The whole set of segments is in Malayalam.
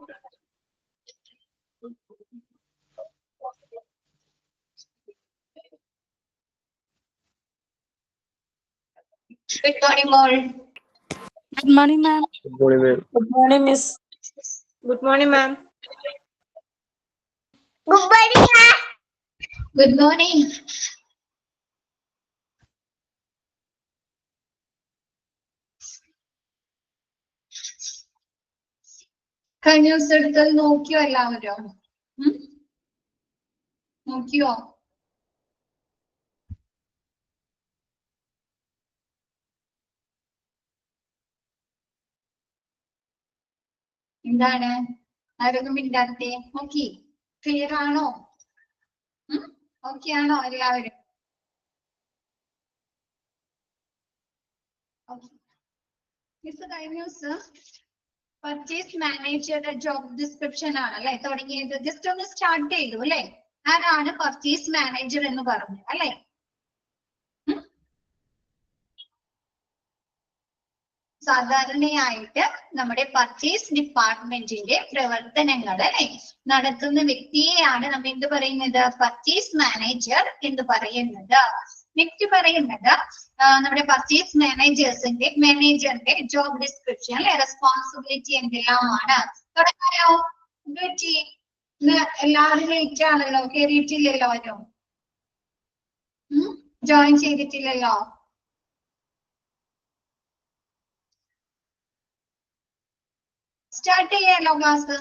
Good morning, all. Good morning, ma'am. Good morning, ma'am. Good morning, miss. Good morning, ma'am. Good morning, ma'am. Good morning. കഴിഞ്ഞ ദിവസം എടുത്തത് നോക്കിയോ എല്ലാവരും? നോക്കിയോ? എന്താണ് ആരോഗ്യം മിണ്ടാത്തെ? നോക്കി ക്ലിയർ ആണോ? ഓക്കെ ആണോ എല്ലാവരും? മിസ് കഴിഞ്ഞ ദിവസം പർച്ചേസ് മാനേജറുടെ ജോബ് ഡിസ്ക്രിപ്ഷൻ ആണ് അല്ലെ തുടങ്ങിയത്. ജസ്റ്റ് ഒന്ന് സ്റ്റാർട്ട് ചെയ്തു അല്ലെ. ആരാണ് പർച്ചേസ് മാനേജർ എന്ന് പറഞ്ഞത് അല്ലെ? സാധാരണയായിട്ട് നമ്മുടെ പർച്ചേസ് ഡിപ്പാർട്ട്മെന്റിന്റെ പ്രവർത്തനങ്ങൾ അല്ലെ നടത്തുന്ന വ്യക്തിയെയാണ് നമ്മൾ എന്ത് പറയുന്നത്? പർച്ചേസ് മാനേജർ എന്ന് പറയുന്നത്. നെക്സ്റ്റ് പറയുന്നത് നമ്മുടെ പർച്ചേസ് മാനേജറിന്റെ ജോബ് ഡിസ്ക്രിപ്ഷൻ അല്ലെ റെസ്പോൺസിബിലിറ്റി എന്തെല്ലാമാണ്. തുടങ്ങാനോ? എല്ലാവരും ലേറ്റ് ആണല്ലോ, കയറിയിട്ടില്ലല്ലോ, ആരും ജോയിൻ ചെയ്തിട്ടില്ലല്ലോ. സ്റ്റാർട്ട് ചെയ്യാലോ ക്ലാസ്.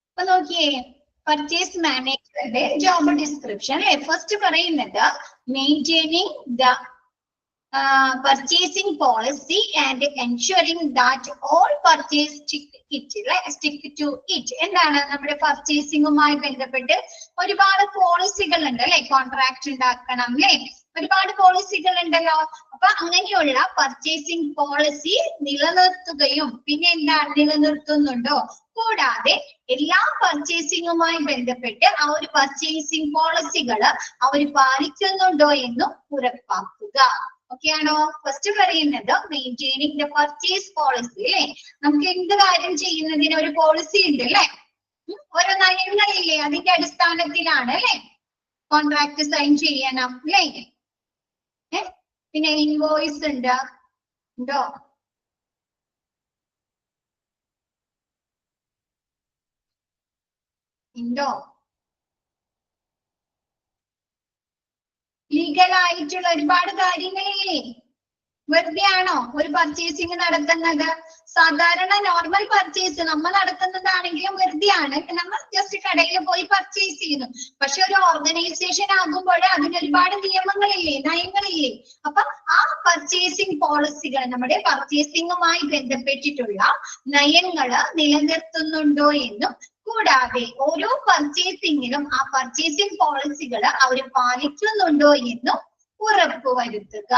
അപ്പൊ നോക്കിയേ, പർച്ചേസ് മാനേജറുടെ ജോബ് ഡിസ്ക്രിപ്ഷൻ അല്ലെ ഫസ്റ്റ് പറയുന്നത് maintaining the purchasing policy and ensuring that all purchase stick to it. എന്താണ് നമ്മുടെ പർച്ചേസിംഗുമായി ബന്ധപ്പെട്ട് ഒരുപാട് പോളിസികൾ ഉണ്ട് അല്ലെ. കോൺട്രാക്ട് ഉണ്ടാക്കണം അല്ലെ, ഒരുപാട് പോളിസികൾ ഉണ്ടല്ലോ. അപ്പൊ അങ്ങനെയുള്ള പർച്ചേസിംഗ് പോളിസി നിലനിർത്തുകയും പിന്നെ എന്താണ് നിലനിർത്തുന്നുണ്ടോ, കൂടാതെ എല്ലാ പർച്ചേസിംഗുമായി ബന്ധപ്പെട്ട് ആ ഒരു പർച്ചേസിംഗ് പോളിസികൾ അവർ പാലിക്കുന്നുണ്ടോ എന്നും ഉറപ്പാക്കുക. ഓക്കെ ആണോ? ഫസ്റ്റ് പറയുന്നത് മെയിൻറ്റെയിനിങ് ദ പർച്ചേസ് പോളിസി അല്ലെ. നമുക്ക് എന്ത് കാര്യം ചെയ്യുന്നതിന് ഒരു പോളിസി ഉണ്ട് അല്ലെ, ഓരോ നയങ്ങളില്ലേ, അതിന്റെ അടിസ്ഥാനത്തിലാണ് അല്ലെ കോൺട്രാക്ട് സൈൻ ചെയ്യണം അല്ലെ. പിന്നെ ഇൻവോയ്സ് ഉണ്ട്, ഉണ്ടോ? ഉണ്ടോ? ലീഗൽ ആയിട്ടുള്ള ഒരുപാട് കാര്യങ്ങളില്ലേ. വെറുതെ ആണോ ഒരു പർച്ചേസിങ് നടത്തുന്നത്? സാധാരണ നോർമൽ പർച്ചേസ് നമ്മൾ നടത്തുന്നതാണെങ്കിലും വെറുതെ ആണ്. നമ്മൾ ജസ്റ്റ് കടയിൽ പോയി പർച്ചേസ് ചെയ്യുന്നു. പക്ഷെ ഒരു ഓർഗനൈസേഷൻ ആകുമ്പോൾ അതിന് ഒരുപാട് നിയമങ്ങളില്ലേ, നയങ്ങളില്ലേ. അപ്പൊ ആ പർച്ചേസിംഗ് പോളിസികൾ, നമ്മുടെ പർച്ചേസിംഗുമായി ബന്ധപ്പെട്ടിട്ടുള്ള നയങ്ങള് നിലനിർത്തുന്നുണ്ടോ എന്നും കൂടാതെ ഓരോ പർച്ചേസിംഗിലും ആ പർച്ചേസിംഗ് പോളിസികൾ അവർ പാലിക്കുന്നുണ്ടോ എന്നും ഉറപ്പുവരുത്തുക.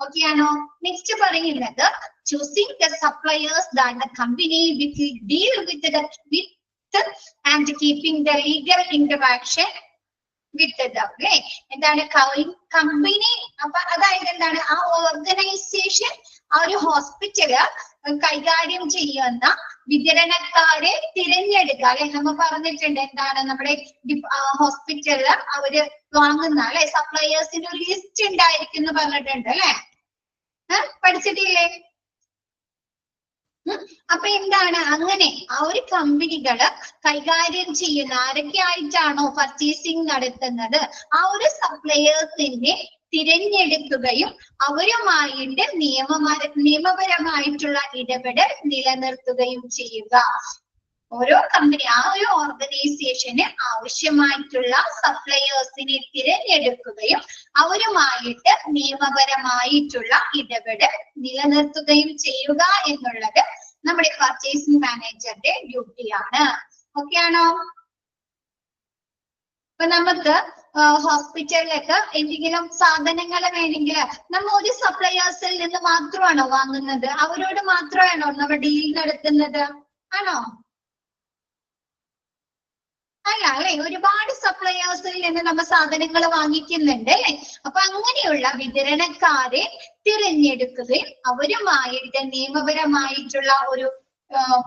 ഓക്കെ ആണോ? നെക്സ്റ്റ് പറയുന്നത് choosing the suppliers that the company will deal with and keeping the legal interaction with them. അല്ലെ എന്താണ് കമ്പനി? അപ്പൊ അതായത് എന്താണ് ആ ഓർഗനൈസേഷൻ ആ ഒരു ഹോസ്പിറ്റല് കൈകാര്യം ചെയ്യുന്ന വിതരണക്കാരെ തിരഞ്ഞെടുക്കുക അല്ലെ. നമ്മൾ പറഞ്ഞിട്ടുണ്ട് എന്താണ് നമ്മുടെ ഹോസ്പിറ്റലില് അവര് വാങ്ങുന്ന അല്ലെ സപ്ലയേഴ്സിന്റെ ഒരു ലിസ്റ്റ് ഉണ്ടായിരിക്കും എന്ന് പറഞ്ഞിട്ടുണ്ട് അല്ലെ. പഠിച്ചിട്ടില്ലേ? അപ്പൊ എന്താണ് അങ്ങനെ ആ ഒരു കമ്പനികള് കൈകാര്യം ചെയ്യുന്ന ആരൊക്കെ ആയിട്ടാണോ പർച്ചേസിംഗ് നടത്തുന്നത് ആ ഒരു സപ്ലയേഴ്സിനെ തിരഞ്ഞെടുക്കുകയും അവരുമായിട്ട് നിയമപരമായിട്ടുള്ള ഇടപെടൽ നിലനിർത്തുകയും ചെയ്യുക. ഓരോ കമ്പനി ആ ഒരു ഓർഗനൈസേഷന് ആവശ്യമായിട്ടുള്ള സപ്ലയേഴ്സിനെ തിരഞ്ഞെടുക്കുകയും അവരുമായിട്ട് നിയമപരമായിട്ടുള്ള ഇടപെടൽ നിലനിർത്തുകയും ചെയ്യുക എന്നുള്ളത് നമ്മുടെ പർച്ചേസിംഗ് മാനേജറുടെ ഡ്യൂട്ടിയാണ്. ഓക്കെ ആണോ? ഇപ്പൊ നമുക്ക് ഹോസ്പിറ്റലിലേക്ക് എന്തെങ്കിലും സാധനങ്ങൾ വേണമെങ്കിൽ നമ്മൾ ഒരു സപ്ലയേഴ്സിൽ നിന്ന് മാത്രമാണോ വാങ്ങുന്നത്? അവരോട് മാത്രമാണോ നമ്മൾ ഡീൽ നടത്തുന്നത്? ആണോ? അല്ല അല്ലെ, ഒരുപാട് സപ്ലയേഴ്സിൽ നിന്ന് നമ്മൾ സാധനങ്ങൾ വാങ്ങിക്കുന്നുണ്ട് അല്ലെ. അപ്പൊ അങ്ങനെയുള്ള വിതരണക്കാരെ തിരഞ്ഞെടുക്കുകയും അവരുമായിട്ട് നിയമപരമായിട്ടുള്ള ഒരു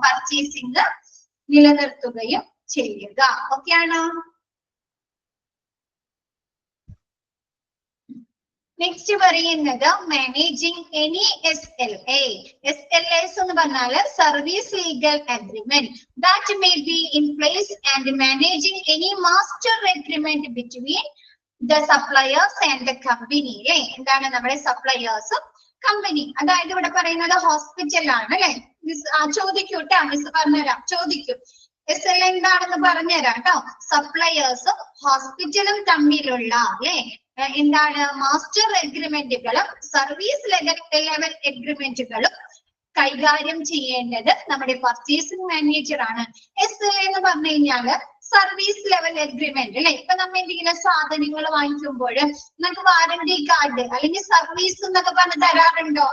പർച്ചേസിംഗ് നിലനിർത്തുകയും ചെയ്യുക. ഓക്കെ ആണോ? നെക്സ്റ്റ് പറയുന്നത് മാനേജിങ് എനി SLA. SLAs എന്ന് പറഞ്ഞാൽ service legal agreement that may be in place and managing any master agreement between the suppliers and the company. അല്ലെ, എന്താണ് നമ്മുടെ സപ്ലയേഴ്സും കമ്പനി. അതായത് ഇവിടെ പറയുന്നത് ഹോസ്പിറ്റലാണ് അല്ലെ. മിസ് ചോദിക്കൂട്ടാ, മിസ് പറഞ്ഞുതരാം, ചോദിക്കും. SLA എന്താണെന്ന് പറഞ്ഞുതരാം കേട്ടോ. സപ്ലയേഴ്സും ഹോസ്പിറ്റലും തമ്മിലുള്ള അല്ലെ എന്താണ് മാസ്റ്റർ അഗ്രിമെന്റുകളും സർവീസ് ലെവൽ അഗ്രിമെന്റുകളും കൈകാര്യം ചെയ്യേണ്ടത് നമ്മുടെ പർച്ചേസിംഗ് മാനേജർ ആണ്. SLA എന്ന് പറഞ്ഞു കഴിഞ്ഞാല് സർവീസ് ലെവൽ അഗ്രിമെന്റ് അല്ലെ. ഇപ്പൊ നമ്മൾ എന്തെങ്കിലും സാധനങ്ങൾ വാങ്ങിക്കുമ്പോൾ നമുക്ക് വാറന്റി കാർഡ് അല്ലെങ്കിൽ സർവീസ് എന്നൊക്കെ പറഞ്ഞ് തരാറുണ്ടോ?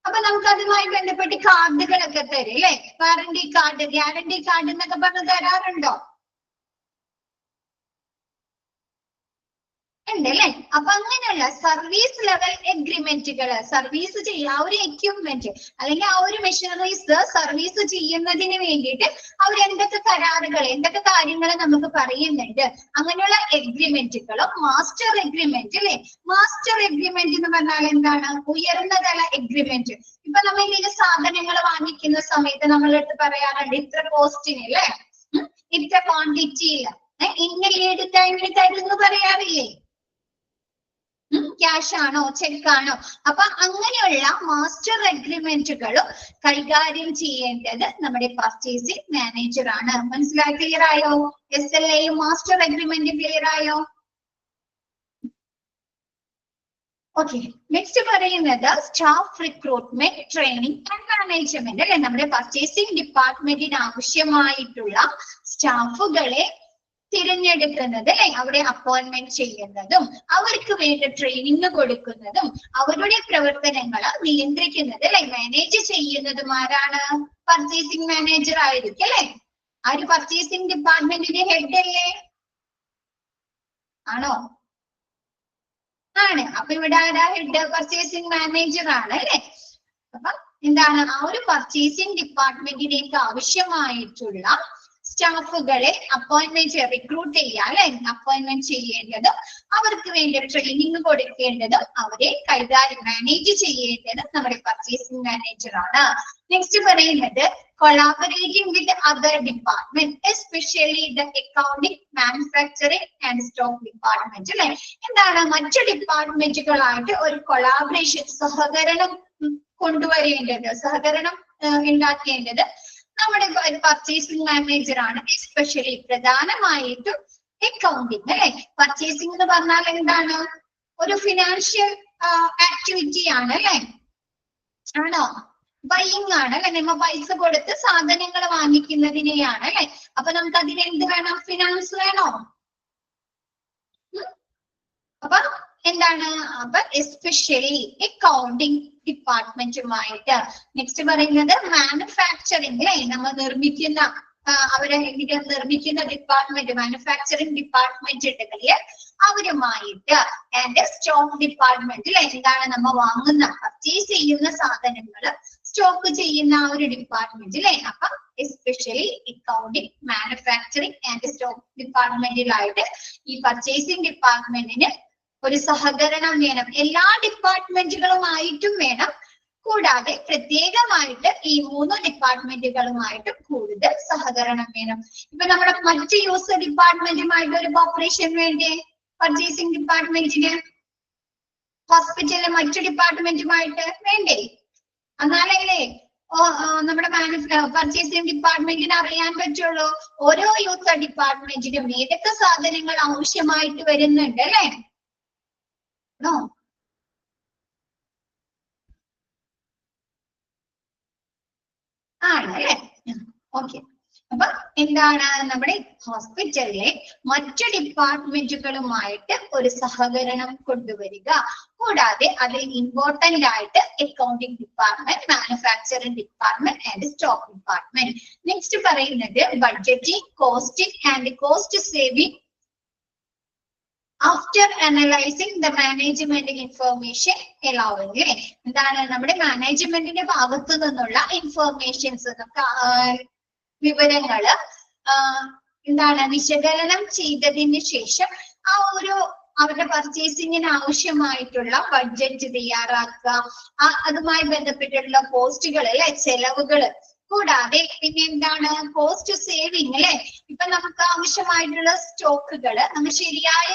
അപ്പൊ നമുക്ക് അതുമായി ബന്ധപ്പെട്ട് കാർഡുകളൊക്കെ തരും അല്ലെ. വാറന്റി കാർഡ്, ഗ്യാരണ്ടി കാർഡ് എന്നൊക്കെ പറഞ്ഞ് തരാറുണ്ടോ? ഉണ്ട് അല്ലെ. അപ്പൊ അങ്ങനെയുള്ള സർവീസ് ലെവൽ അഗ്രിമെന്റുകൾ, സർവീസ് ചെയ്യുക ആ ഒരു എക്യുപ്മെന്റ് അല്ലെങ്കിൽ ആ ഒരു മെഷീനറീസ് സർവീസ് ചെയ്യുന്നതിന് വേണ്ടിയിട്ട് അവർ എന്തൊക്കെ കരാറുകൾ, എന്തൊക്കെ കാര്യങ്ങൾ നമുക്ക് പറയുന്നുണ്ട്. അങ്ങനെയുള്ള അഗ്രിമെന്റുകളും മാസ്റ്റർ അഗ്രിമെന്റ് അല്ലെ. മാസ്റ്റർ അഗ്രിമെന്റ് എന്ന് പറഞ്ഞാൽ എന്താണ്? ഉയർന്ന തല അഗ്രിമെന്റ്. ഇപ്പൊ നമ്മൾ ഇതിന്റെ സാധനങ്ങൾ വാങ്ങിക്കുന്ന സമയത്ത് നമ്മളെടുത്ത് പറയാറുണ്ട് ഇത്ര കോസ്റ്റിന് അല്ലെ, ഇത്ര ക്വാണ്ടിറ്റിയിൽ ഇന്ന ഏത് ടൈമിൽ തരുമെന്ന് പറയാറില്ലേ? ക്യാഷ് ആണോ ചെക്ക് ആണോ? അപ്പൊ അങ്ങനെയുള്ള മാസ്റ്റർ അഗ്രിമെന്റുകളും കൈകാര്യം ചെയ്യേണ്ടത് നമ്മുടെ പർച്ചേസിംഗ് മാനേജർ ആണ്. മനസ്സിലായി? ക്ലിയർ ആയോ? SLAയും മാസ്റ്റർ അഗ്രിമെന്റും ക്ലിയർ ആയോ? ഓക്കെ, നെക്സ്റ്റ് പറയുന്നത് staff recruitment, training and management അല്ലെ. നമ്മുടെ പർച്ചേസിംഗ് ഡിപ്പാർട്ട്മെന്റിന് ആവശ്യമായിട്ടുള്ള സ്റ്റാഫുകളെ തിരഞ്ഞെടുക്കുന്നത് അല്ലെ, അവിടെ അപ്പോയിന്റ്മെന്റ് ചെയ്യുന്നതും അവർക്ക് വേണ്ട ട്രെയിനിങ് കൊടുക്കുന്നതും അവരുടെ പ്രവർത്തനങ്ങൾ നിയന്ത്രിക്കുന്നത് അല്ലെ, മാനേജ് ചെയ്യുന്നതും ആരാണ്? പർച്ചേസിംഗ് മാനേജർ ആയിരിക്കും അല്ലെ. ആ ഒരു പർച്ചേസിംഗ് ഡിപ്പാർട്ട്മെന്റിന്റെ ഹെഡ് അല്ലേ? ആണോ? ആണ്. അപ്പൊ ഇവിടെ ആരാ ഹെഡ്? പർച്ചേസിംഗ് മാനേജർ ആണ് അല്ലെ. അപ്പൊ എന്താണ്? ആ ഒരു പർച്ചേസിംഗ് ഡിപ്പാർട്ട്മെന്റിലേക്ക് ആവശ്യമായിട്ടുള്ള സ്റ്റാഫുകളെ അപ്പോയിന്റ്മെന്റ് റിക്രൂട്ട് ചെയ്യുക അല്ലെ, അപ്പോയിന്റ്മെന്റ് ചെയ്യേണ്ടതും അവർക്ക് വേണ്ടി ട്രെയിനിങ് കൊടുക്കേണ്ടതും അവരെ കൈകാര്യം മാനേജ് ചെയ്യേണ്ടതും നമ്മുടെ പർച്ചേസിംഗ് മാനേജർ ആണ്. നെക്സ്റ്റ് പറയുന്നത് collaborating with other department especially the accounting, manufacturing and stock department അല്ലെ. എന്താണ്? മറ്റു ഡിപ്പാർട്ട്മെന്റുകളായിട്ട് ഒരു കൊളാബറേഷൻ, സഹകരണം കൊണ്ടുവരേണ്ടത്, സഹകരണം ഉണ്ടാക്കേണ്ടത് നമ്മുടെ പർച്ചേസിംഗ് മാനേജർ ആണ്. എസ്പെഷ്യലി പ്രധാനമായിട്ടും അക്കൗണ്ടിങ് അല്ലെ. പർച്ചേസിംഗ് എന്ന് പറഞ്ഞാൽ എന്താണ്? ഒരു ഫിനാൻഷ്യൽ ആക്ടിവിറ്റി ആണ് അല്ലെ. ആണോ? ബൈയിങ് ആണ് അല്ലെ. നമ്മ പൈസ കൊടുത്ത് സാധനങ്ങൾ വാങ്ങിക്കുന്നതിനെയാണ് അല്ലെ. അപ്പൊ നമുക്ക് അതിന് എന്ത് വേണം? ഫിനാൻസ് വേണോ? അപ്പൊ എന്താണ്? അപ്പൊ എസ്പെഷ്യലി അക്കൗണ്ടിങ് ഡിപ്പാർട്ട്മെന്റുമായിട്ട്. നെക്സ്റ്റ് പറയുന്നത് മാനുഫാക്ചറിംഗ് അല്ലെ. നമ്മൾ നിർമ്മിക്കുന്ന അവരെ നിർമ്മിക്കുന്ന ഡിപ്പാർട്ട്മെന്റ്, മാനുഫാക്ചറിംഗ് ഡിപ്പാർട്ട്മെന്റ് ഉണ്ടെങ്കിൽ അവരുമായിട്ട്. ആൻഡ് സ്റ്റോക്ക് ഡിപ്പാർട്ട്മെന്റ് അല്ലെ. എന്താണ്? നമ്മൾ വാങ്ങുന്ന, പർച്ചേസ് ചെയ്യുന്ന സാധനങ്ങൾ സ്റ്റോക്ക് ചെയ്യുന്ന ആ ഒരു ഡിപ്പാർട്ട്മെന്റ് അല്ലെ. അപ്പൊ especially accounting, manufacturing and stock ഡിപ്പാർട്ട്മെന്റിലായിട്ട് ഈ പർച്ചേസിംഗ് ഡിപ്പാർട്ട്മെന്റിന് ഒരു സഹകരണം വേണം. എല്ലാ ഡിപ്പാർട്ട്മെന്റുകളുമായിട്ടും വേണം. കൂടാതെ പ്രത്യേകമായിട്ട് ഈ 3 ഡിപ്പാർട്ട്മെന്റുകളുമായിട്ടും കൂടുതൽ സഹകരണം വേണം. ഇപ്പൊ നമ്മുടെ മറ്റ് യൂസർ ഡിപ്പാർട്ട്മെന്റുമായിട്ട് ഒരു കോപ്പറേഷൻ വേണ്ടേ? പർച്ചേസിംഗ് ഡിപ്പാർട്ട്മെന്റിന് ഹോസ്പിറ്റലിലെ മറ്റു ഡിപ്പാർട്ട്മെന്റുമായിട്ട് വേണ്ടേ? എന്നാലല്ലേ നമ്മുടെ പർച്ചേസിംഗ് ഡിപ്പാർട്ട്മെന്റിന് അറിയാൻ പറ്റുള്ളൂ ഓരോ യൂസർ ഡിപ്പാർട്ട്മെന്റിനും ഏതൊക്കെ സാധനങ്ങൾ ആവശ്യമായിട്ട് വരുന്നുണ്ട് അല്ലെ. No. ആണല്ലേ. ഓക്കെ, അപ്പൊ എന്താണ് നമ്മുടെ ഹോസ്പിറ്റലിലെ മറ്റു ഡിപ്പാർട്ട്മെന്റുകളുമായിട്ട് ഒരു സഹകരണം കൊണ്ടുവരിക. കൂടാതെ അതിൽ ഇമ്പോർട്ടന്റ് ആയിട്ട് accounting department, manufacturing department and stock department. Next പറയുന്നത് budgeting, costing and cost saving after analysing the management information allowing. എന്താണ് നമ്മുടെ മാനേജ്മെന്റിന്റെ ഭാഗത്തു നിന്നുള്ള ഇൻഫർമേഷൻസ്, വിവരങ്ങള് എന്താണ് വിശകലനം ചെയ്തതിന് ശേഷം ആ ഒരു അവരുടെ പർച്ചേസിങ്ങിന് ആവശ്യമായിട്ടുള്ള ബഡ്ജറ്റ് തയ്യാറാക്കുക, അതുമായി ബന്ധപ്പെട്ടിട്ടുള്ള കോസ്റ്റുകൾ അല്ലെ, ചെലവുകള്. കൂടാതെ പിന്നെ എന്താണ് കോസ്റ്റ് സേവിങ് അല്ലെ. ഇപ്പൊ നമുക്ക് ആവശ്യമായിട്ടുള്ള സ്റ്റോക്കുകള് നമ്മൾ ശരിയായ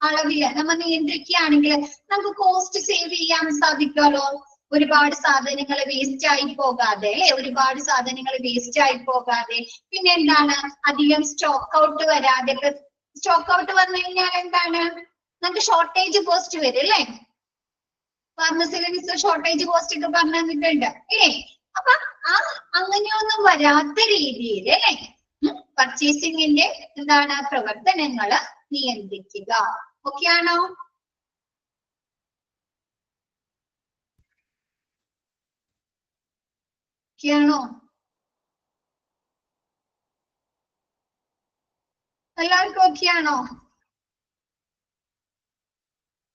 അളവില് നമ്മൾ നിയന്ത്രിക്കുകയാണെങ്കിൽ നമുക്ക് കോസ്റ്റ് സേവ് ചെയ്യാൻ സാധിക്കുമല്ലോ. ഒരുപാട് സാധനങ്ങൾ വേസ്റ്റ് ആയി പോകാതെ അല്ലെ, ഒരുപാട് സാധനങ്ങൾ വേസ്റ്റ് ആയി പോകാതെ. പിന്നെ എന്താണ് അധികം സ്റ്റോക്ക് ഔട്ട് വരാതെ. സ്റ്റോക്ക് ഔട്ട് വന്നു കഴിഞ്ഞാൽ എന്താണ് നമുക്ക് ഷോർട്ടേജ് കോസ്റ്റ് വരും അല്ലെ. ഫാർമസിയിൽ ഷോർട്ടേജ് കോസ്റ്റ് ഒക്കെ പറഞ്ഞു തന്നിട്ടുണ്ട് അല്ലേ. അപ്പൊ അങ്ങനെയൊന്നും വരാത്ത രീതിയിൽ അല്ലെ പർച്ചേസിംഗിന്റെ എന്താണ് പ്രവർത്തനങ്ങള് നിയന്ത്രിക്കുക. ഓക്കെ ആണോ? ാണോ എല്ലാവർക്കും ഓക്കെ ആണോ?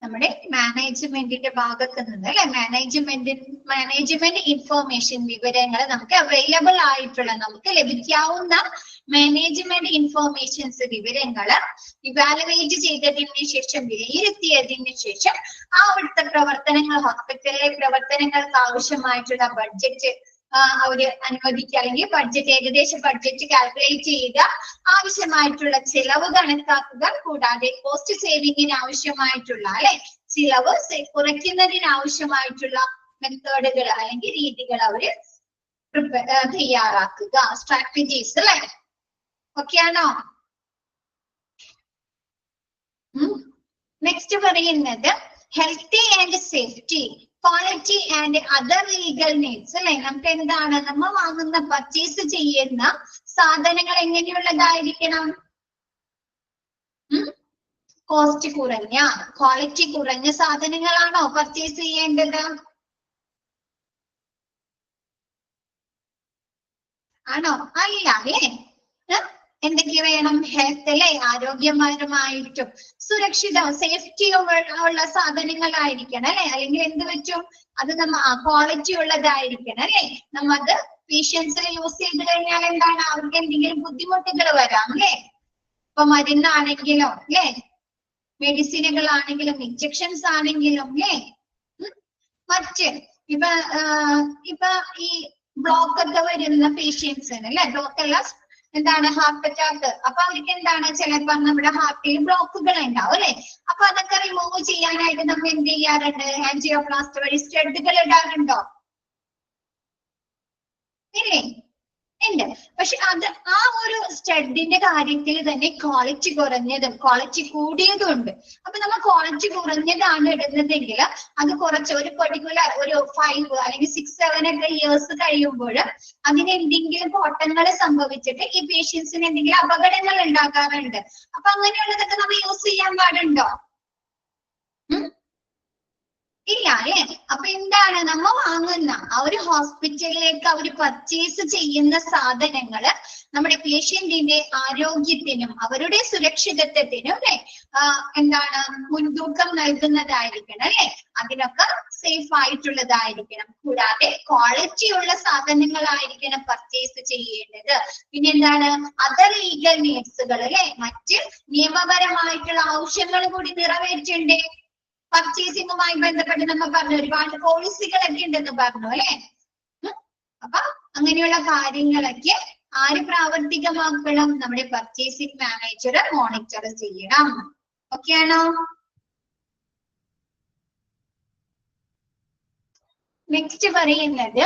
നമ്മുടെ മാനേജ്മെന്റിന്റെ ഭാഗത്ത് നിന്ന് അല്ലെ, മാനേജ്മെന്റ് ഇൻഫർമേഷൻ വിവരങ്ങൾ നമുക്ക് അവൈലബിൾ ആയിട്ടുള്ള, നമുക്ക് ലഭിക്കാവുന്ന മാനേജ്മെന്റ് ഇൻഫർമേഷൻസ് വിവരങ്ങള് ഇവാലുവേറ്റ് ചെയ്തതിന് ശേഷം, വിലയിരുത്തിയതിന് ശേഷം അവിടുത്തെ പ്രവർത്തനങ്ങൾ, ഹോസ്പിറ്റലിലെ പ്രവർത്തനങ്ങൾക്ക് ആവശ്യമായിട്ടുള്ള ബഡ്ജറ്റ് അവര് അനുവദിക്കുക, അല്ലെങ്കിൽ ബഡ്ജറ്റ്, ഏകദേശ ബഡ്ജറ്റ് കാൽക്കുലേറ്റ് ചെയ്യുക, ആവശ്യമായിട്ടുള്ള ചിലവ് കണക്കാക്കുക. കൂടാതെ കോസ്റ്റ് സേവിങ്ങിന് ആവശ്യമായിട്ടുള്ള അല്ലെ, ചിലവ് കുറയ്ക്കുന്നതിന് ആവശ്യമായിട്ടുള്ള മെത്തേഡുകൾ അല്ലെങ്കിൽ രീതികൾ അവര് തയ്യാറാക്കുക, സ്ട്രാറ്റജീസ് അല്ലെ. ഓക്കെ ആണോ? നെക്സ്റ്റ് പറയുന്നത് healthy and safety, quality and other legal needs അല്ലെ. നമുക്ക് എന്താണ് നമ്മൾ വാങ്ങുന്ന, പർച്ചേസ് ചെയ്യുന്ന സാധനങ്ങൾ എങ്ങനെയുള്ളതായിരിക്കണം? കോസ്റ്റ് കുറഞ്ഞ, ക്വാളിറ്റി കുറഞ്ഞ സാധനങ്ങളാണോ പർച്ചേസ് ചെയ്യേണ്ടത്? ആണോ? അല്ല അല്ലേ. എന്തൊക്കെ വേണം? ഹെൽത്ത് അല്ലെ, ആരോഗ്യപരമായിട്ടും സുരക്ഷിത, സേഫ്റ്റിയും ഉള്ള സാധനങ്ങളായിരിക്കണം അല്ലെ. അല്ലെങ്കിൽ എന്ത് പറ്റും, അത് ക്വാളിറ്റി ഉള്ളതായിരിക്കണം അല്ലെ. നമ്മത് പേഷ്യൻസിനെ യൂസ് ചെയ്ത് കഴിഞ്ഞാൽ എന്താണ് അവർക്ക് എന്തെങ്കിലും ബുദ്ധിമുട്ടുകൾ വരാം അല്ലെ. ഇപ്പൊ മരുന്നാണെങ്കിലും അല്ലെ, മെഡിസിനുകളാണെങ്കിലും ഇഞ്ചക്ഷൻസ് ആണെങ്കിലും അല്ലെ, മറ്റ് ഇപ്പൊ ഈ ബ്ലോക്ക് ഒക്കെ വരുന്ന പേഷ്യൻസിന് അല്ലെ, ബ്ലോക്ക് അല്ല എന്താണ് ഹാർട്ട് അറ്റാക്ക്. അപ്പൊ അവർക്ക് എന്താണ് ചിലപ്പോ നമ്മുടെ ഹാർട്ടിൽ ബ്ലോക്കുകൾ ഉണ്ടാവും അല്ലെ. അപ്പൊ അതൊക്കെ റിമൂവ് ചെയ്യാനായിട്ട് നമ്മൾ എന്ത് ചെയ്യാറുണ്ട്? ആൻജിയോപ്ലാസ്റ്റി വഴി സ്റ്റഡുകൾ ഇടാറുണ്ടോ? ഇല്ലേ? ഉണ്ട്. പക്ഷെ അത് ആ ഒരു സ്റ്റഡിന്റെ കാര്യത്തിൽ തന്നെ ക്വാളിറ്റി കുറഞ്ഞതും ക്വാളിറ്റി കൂടിയതും ഉണ്ട്. അപ്പൊ നമ്മൾ ക്വാളിറ്റി കുറഞ്ഞതാണ് ഇടുന്നതെങ്കിൽ അത് കുറച്ച് ഒരു പെർട്ടിക്കുലർ ഒരു 5 അല്ലെങ്കിൽ 6, 7 ഒക്കെ ഇയേഴ്സ് കഴിയുമ്പോൾ അതിന് എന്തെങ്കിലും കോട്ടങ്ങൾ സംഭവിച്ചിട്ട് ഈ പേഷ്യൻസിന് എന്തെങ്കിലും അപകടങ്ങൾ ഉണ്ടാകാറുണ്ട്. അപ്പൊ അങ്ങനെയുള്ളതൊക്കെ നമ്മൾ യൂസ് ചെയ്യാൻ പാടുണ്ടോ? ഇല്ല അല്ലെ. അപ്പൊ എന്താണ് നമ്മ വാങ്ങുന്ന ആ ഒരു ഹോസ്പിറ്റലിലേക്ക് അവര് പർച്ചേസ് ചെയ്യുന്ന സാധനങ്ങള് നമ്മുടെ പേഷ്യന്റിന്റെ ആരോഗ്യത്തിനും അവരുടെ സുരക്ഷിതത്വത്തിനും അല്ലെ എന്താണ് മുൻതൂക്കം നൽകുന്നതായിരിക്കണം അല്ലെ. അതിനൊക്കെ സേഫ് ആയിട്ടുള്ളതായിരിക്കണം. കൂടാതെ ക്വാളിറ്റി ഉള്ള സാധനങ്ങളായിരിക്കണം പർച്ചേസ് ചെയ്യേണ്ടത്. പിന്നെ എന്താണ് അതർ ലീഗൽ നീഡ്സുകൾ അല്ലെ, മറ്റ് നിയമപരമായിട്ടുള്ള ആവശ്യങ്ങൾ കൂടി നിറവേറ്റണ്ടേ. പർച്ചേസിംഗുമായി ബന്ധപ്പെട്ട് നമ്മൾ പറഞ്ഞു ഒരുപാട് പോളിസികളൊക്കെ ഉണ്ടെന്ന് പറഞ്ഞു അല്ലെ. അപ്പൊ അങ്ങനെയുള്ള കാര്യങ്ങളൊക്കെ ആര് പ്രാവർത്തികമാക്കണം? നമ്മുടെ പർച്ചേസിംഗ് മാനേജർ മോണിറ്റർ ചെയ്യണം. ഓക്കെ ആണോ? നെക്സ്റ്റ് പറയുന്നത്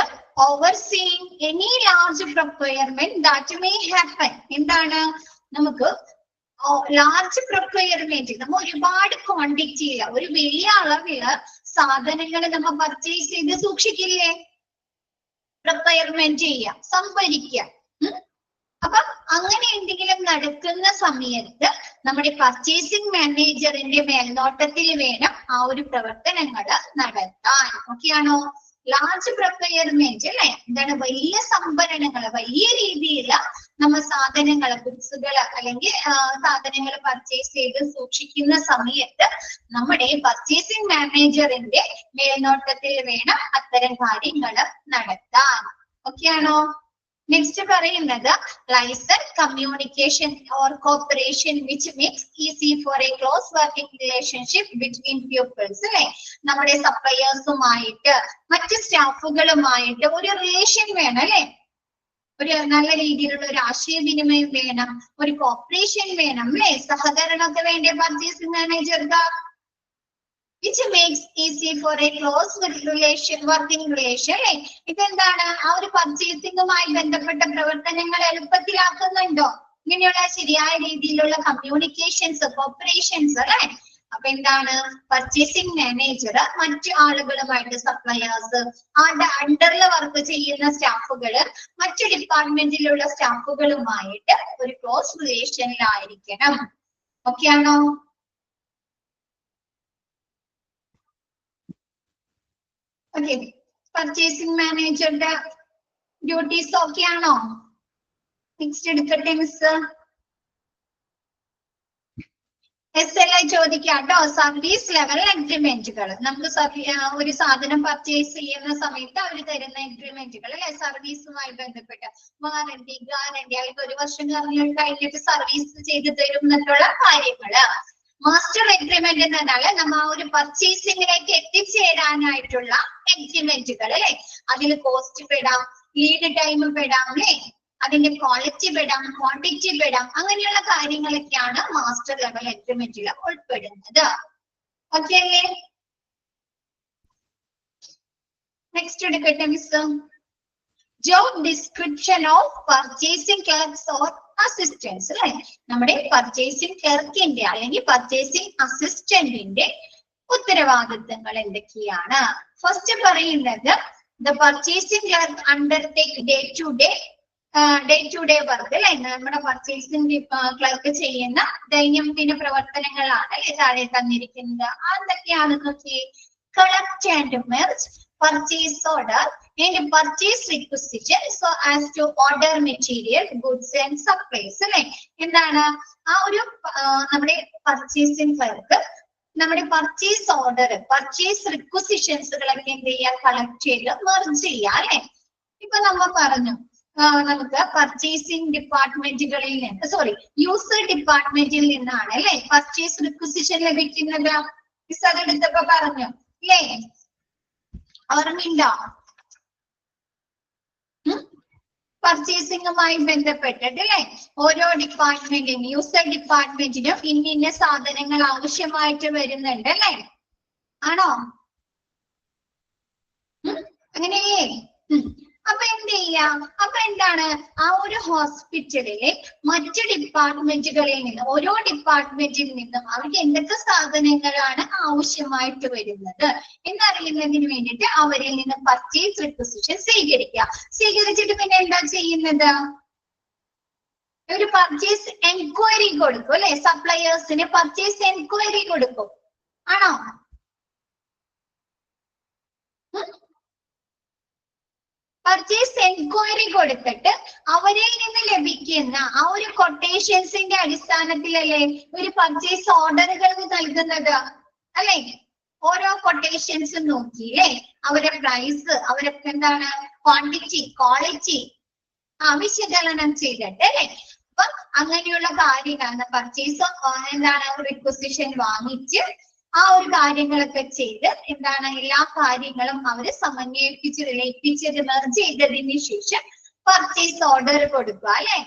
overseeing any large procurement that may happen. എന്താണ് നമുക്ക് ലാർജ് പ്രൊക്വയർമെന്റ്, നമ്മൾ ഒരുപാട് ക്വാണ്ടിറ്റിയില് ഒരു വലിയ അളവില് സാധനങ്ങൾ നമ്മൾ പർച്ചേസ് ചെയ്ത് സൂക്ഷിക്കില്ലേ? പ്രൊക്വയർമെന്റ് ചെയ്യുക, സംഭരിക്കുക. അപ്പൊ അങ്ങനെ എന്തെങ്കിലും നടക്കുന്ന സമയത്ത് നമ്മുടെ പർച്ചേസിംഗ് മാനേജറിന്റെ മേൽനോട്ടത്തിൽ വേണം ആ ഒരു പ്രവർത്തനങ്ങൾ നടത്താൻ. ഓക്കെയാണോ? ലാർജ് പ്രൊക്യൂർമെന്റ് അല്ലെ, എന്താണ്, വലിയ സംഭരണങ്ങൾ, വലിയ രീതിയിൽ നമ്മൾ സാധനങ്ങൾ, ഗുഡ്സുകൾ അല്ലെങ്കിൽ സാധനങ്ങൾ പർച്ചേസ് ചെയ്ത് സൂക്ഷിക്കുന്ന സമയത്ത് നമ്മുടെ പർച്ചേസിംഗ് മാനേജറിന്റെ മേൽനോട്ടത്തിൽ വേണം അത്തരം കാര്യങ്ങൾ നടത്താൻ. ഓക്കെയാണോ? നെക്സ്റ്റ് പറയുന്നത് licence communication or cooperation which makes easy for a close working relationship between peoples അല്ലെ. നമ്മുടെ സപ്ലയേഴ്സുമായിട്ട് മറ്റ് സ്റ്റാഫുകളുമായിട്ട് ഒരു റിലേഷൻ വേണം അല്ലെ, ഒരു നല്ല രീതിയിലുള്ള ഒരു ആശയവിനിമയം വേണം, ഒരു കോപ്പറേഷൻ വേണം അല്ലെ, സഹകരണമൊക്കെ വേണ്ടേ പർച്ചേസിംഗ് മാനേജർക്ക്. which makes easy for a close working relation അല്ലെ. ഇതെന്താണ്, ആ ഒരു പർച്ചേസിംഗുമായി ബന്ധപ്പെട്ട പ്രവർത്തനങ്ങൾ എളുപ്പത്തിലാക്കുന്നുണ്ടോ? ഇങ്ങനെയുള്ള ശരിയായ രീതിയിലുള്ള കമ്മ്യൂണിക്കേഷൻസ്, കോപ്പറേഷൻസ് അല്ലെ. അപ്പൊ എന്താണ്, പർച്ചേസിംഗ് മാനേജർ മറ്റു ആളുകളുമായിട്ട്, സപ്ലയേഴ്സ്, ആളുടെ അണ്ടറിൽ വർക്ക് ചെയ്യുന്ന സ്റ്റാഫുകള്, മറ്റു ഡിപ്പാർട്ട്മെന്റിലുള്ള സ്റ്റാഫുകളുമായിട്ട് ഒരു ക്ലോസ് റിലേഷനിലായിരിക്കണം. ഓക്കെ ആണോ? ഓക്കെ, പർച്ചേസിംഗ് മാനേജറുടെ ഡ്യൂട്ടീസ് ഓക്കെ ആണോ? നെക്സ്റ്റ് എടുക്കട്ടെ മിസ്. SLA ചോദിക്കാം കേട്ടോ. സർവീസ് ലെവൽ അഗ്രിമെന്റുകൾ, നമുക്ക് ഒരു സാധനം പർച്ചേസ് ചെയ്യുന്ന സമയത്ത് അവർ തരുന്ന അഗ്രിമെന്റുകൾ അല്ലെ, സർവീസുമായി ബന്ധപ്പെട്ട് വാറന്റി, ഗ്യാരണ്ടി, അല്ലെങ്കിൽ 1 വർഷം കഴിഞ്ഞിട്ട് സർവീസ് ചെയ്ത് തരും എന്നുള്ള കാര്യങ്ങള്. മാസ്റ്റർ അഗ്രിമെന്റ് എന്ന് പറഞ്ഞാല് നമ്മൾ ആ ഒരു പർച്ചേസിംഗിലേക്ക് എത്തിച്ചേരാനായിട്ടുള്ള അഗ്രിമെന്റുകൾ അല്ലെ. അതിൽ കോസ്റ്റ് പെടാം, ലീഡ് ടൈം പെടാം അല്ലെ, അതിന്റെ ക്വാളിറ്റി പെടാം, ക്വാണ്ടിറ്റി പെടാം, അങ്ങനെയുള്ള കാര്യങ്ങളൊക്കെയാണ് മാസ്റ്റർ ലെവൽ അഗ്രിമെന്റിൽ ഉൾപ്പെടുന്നത്. ഓക്കെ അല്ലേ? നെക്സ്റ്റ് എടുക്കട്ടെ miss. Job description of purchasing clerks or assistance അല്ലെ. നമ്മുടെ പർച്ചേസിംഗ് ക്ലർക്കിന്റെ അല്ലെങ്കിൽ പർച്ചേസിംഗ് അസിസ്റ്റന്റിന്റെ ഉത്തരവാദിത്തങ്ങൾ എന്തൊക്കെയാണ്? ഫസ്റ്റ് പറയുന്നത്, the purchasing clerk undertake day to day work അല്ലെ. നമ്മുടെ പർച്ചേസിംഗ് ക്ലർക്ക് ചെയ്യുന്ന ദൈനംദിന പ്രവർത്തനങ്ങളാണ് അല്ലെ താഴെ തന്നിരിക്കുന്നത്. അതൊക്കെയാണ് നോക്കി. Collect and merge purchase order and purchase requisition so as to order material, goods and supplies അല്ലെ. എന്താണ് ആ ഒരു നമ്മുടെ പർച്ചേസിംഗ് ക്ലർക്ക് നമ്മുടെ പർച്ചേസ് ഓർഡർ, പർച്ചേസ് റിക്വസിഷൻസുകളൊക്കെ എന്ത് ചെയ്യുക, കളക്ട് ചെയ്ത് മെർജ് ചെയ്യുക അല്ലെ. ഇപ്പൊ നമ്മൾ പറഞ്ഞു നമുക്ക് പർച്ചേസിംഗ് ഡിപ്പാർട്ട്മെന്റുകളിൽ നിന്ന്, സോറി, യൂസർ ഡിപ്പാർട്ട്മെന്റിൽ നിന്നാണ് അല്ലെ പർച്ചേസ് റിക്വസിഷൻ ലഭിക്കുന്നത്. മിസ് അതെടുത്തപ്പോ പറഞ്ഞു അല്ലേ, ഓർമ്മയുണ്ടോ? പർച്ചേസിംഗുമായി ബന്ധപ്പെട്ടിട്ട് അല്ലെ ഓരോ ഡിപ്പാർട്ട്മെന്റിനും, യൂസർ ഡിപ്പാർട്ട്മെന്റിനും ഇന്ന സാധനങ്ങൾ ആവശ്യമായിട്ട് വരുന്നുണ്ട് അല്ലെ. ആണോ? അങ്ങനെയേ? അപ്പൊ എന്ത് ചെയ്യാം, അപ്പൊ എന്താണ് ആ ഒരു ഹോസ്പിറ്റലിലെ മറ്റു ഡിപ്പാർട്ട്മെന്റുകളിൽ നിന്ന്, ഓരോ ഡിപ്പാർട്ട്മെന്റിൽ നിന്നും അവർക്ക് എന്തൊക്കെ സാധനങ്ങളാണ് ആവശ്യമായിട്ട് വരുന്നത് എന്നറിയുന്നതിന് വേണ്ടിയിട്ട് അവരിൽ നിന്ന് പർച്ചേസ് റിക്വസിഷൻ സ്വീകരിച്ചിട്ട് പിന്നെ എന്താ ചെയ്യുന്നത്, ഒരു പർച്ചേസ് എൻക്വയറി കൊടുക്കും അല്ലെ. സപ്ലയേഴ്സിന് പർച്ചേസ് എൻക്വയറി കൊടുക്കും. ആണോ? പർച്ചേസ് എൻക്വയറി കൊടുത്തിട്ട് അവരിൽ നിന്ന് ലഭിക്കുന്ന ആ ഒരു കൊട്ടേഷൻസിന്റെ അടിസ്ഥാനത്തിലല്ലേ ഒരു പർച്ചേസ് ഓർഡറുകൾ നൽകുന്നത് അല്ലെ. ഓരോ കൊട്ടേഷൻസും നോക്കിയില്ലേ, അവരുടെ പ്രൈസ്, അവരൊക്കെ എന്താണ് ക്വാണ്ടിറ്റി, ക്വാളിറ്റി വിശകലനം ചെയ്തിട്ട് അല്ലെ. അപ്പൊ അങ്ങനെയുള്ള കാര്യങ്ങളാണ് പർച്ചേസ് എന്താണ് റിക്വസിഷൻ വാങ്ങിച്ച് ആ ഒരു കാര്യങ്ങളൊക്കെ ചെയ്ത് എന്താണ് എല്ലാ കാര്യങ്ങളും അവര് സമന്വയിപ്പിച്ച് ലയിപ്പിച്ച് മെർജ് ചെയ്തതിന് ശേഷം പർച്ചേസ് ഓർഡർ കൊടുക്കുക അല്ലെ.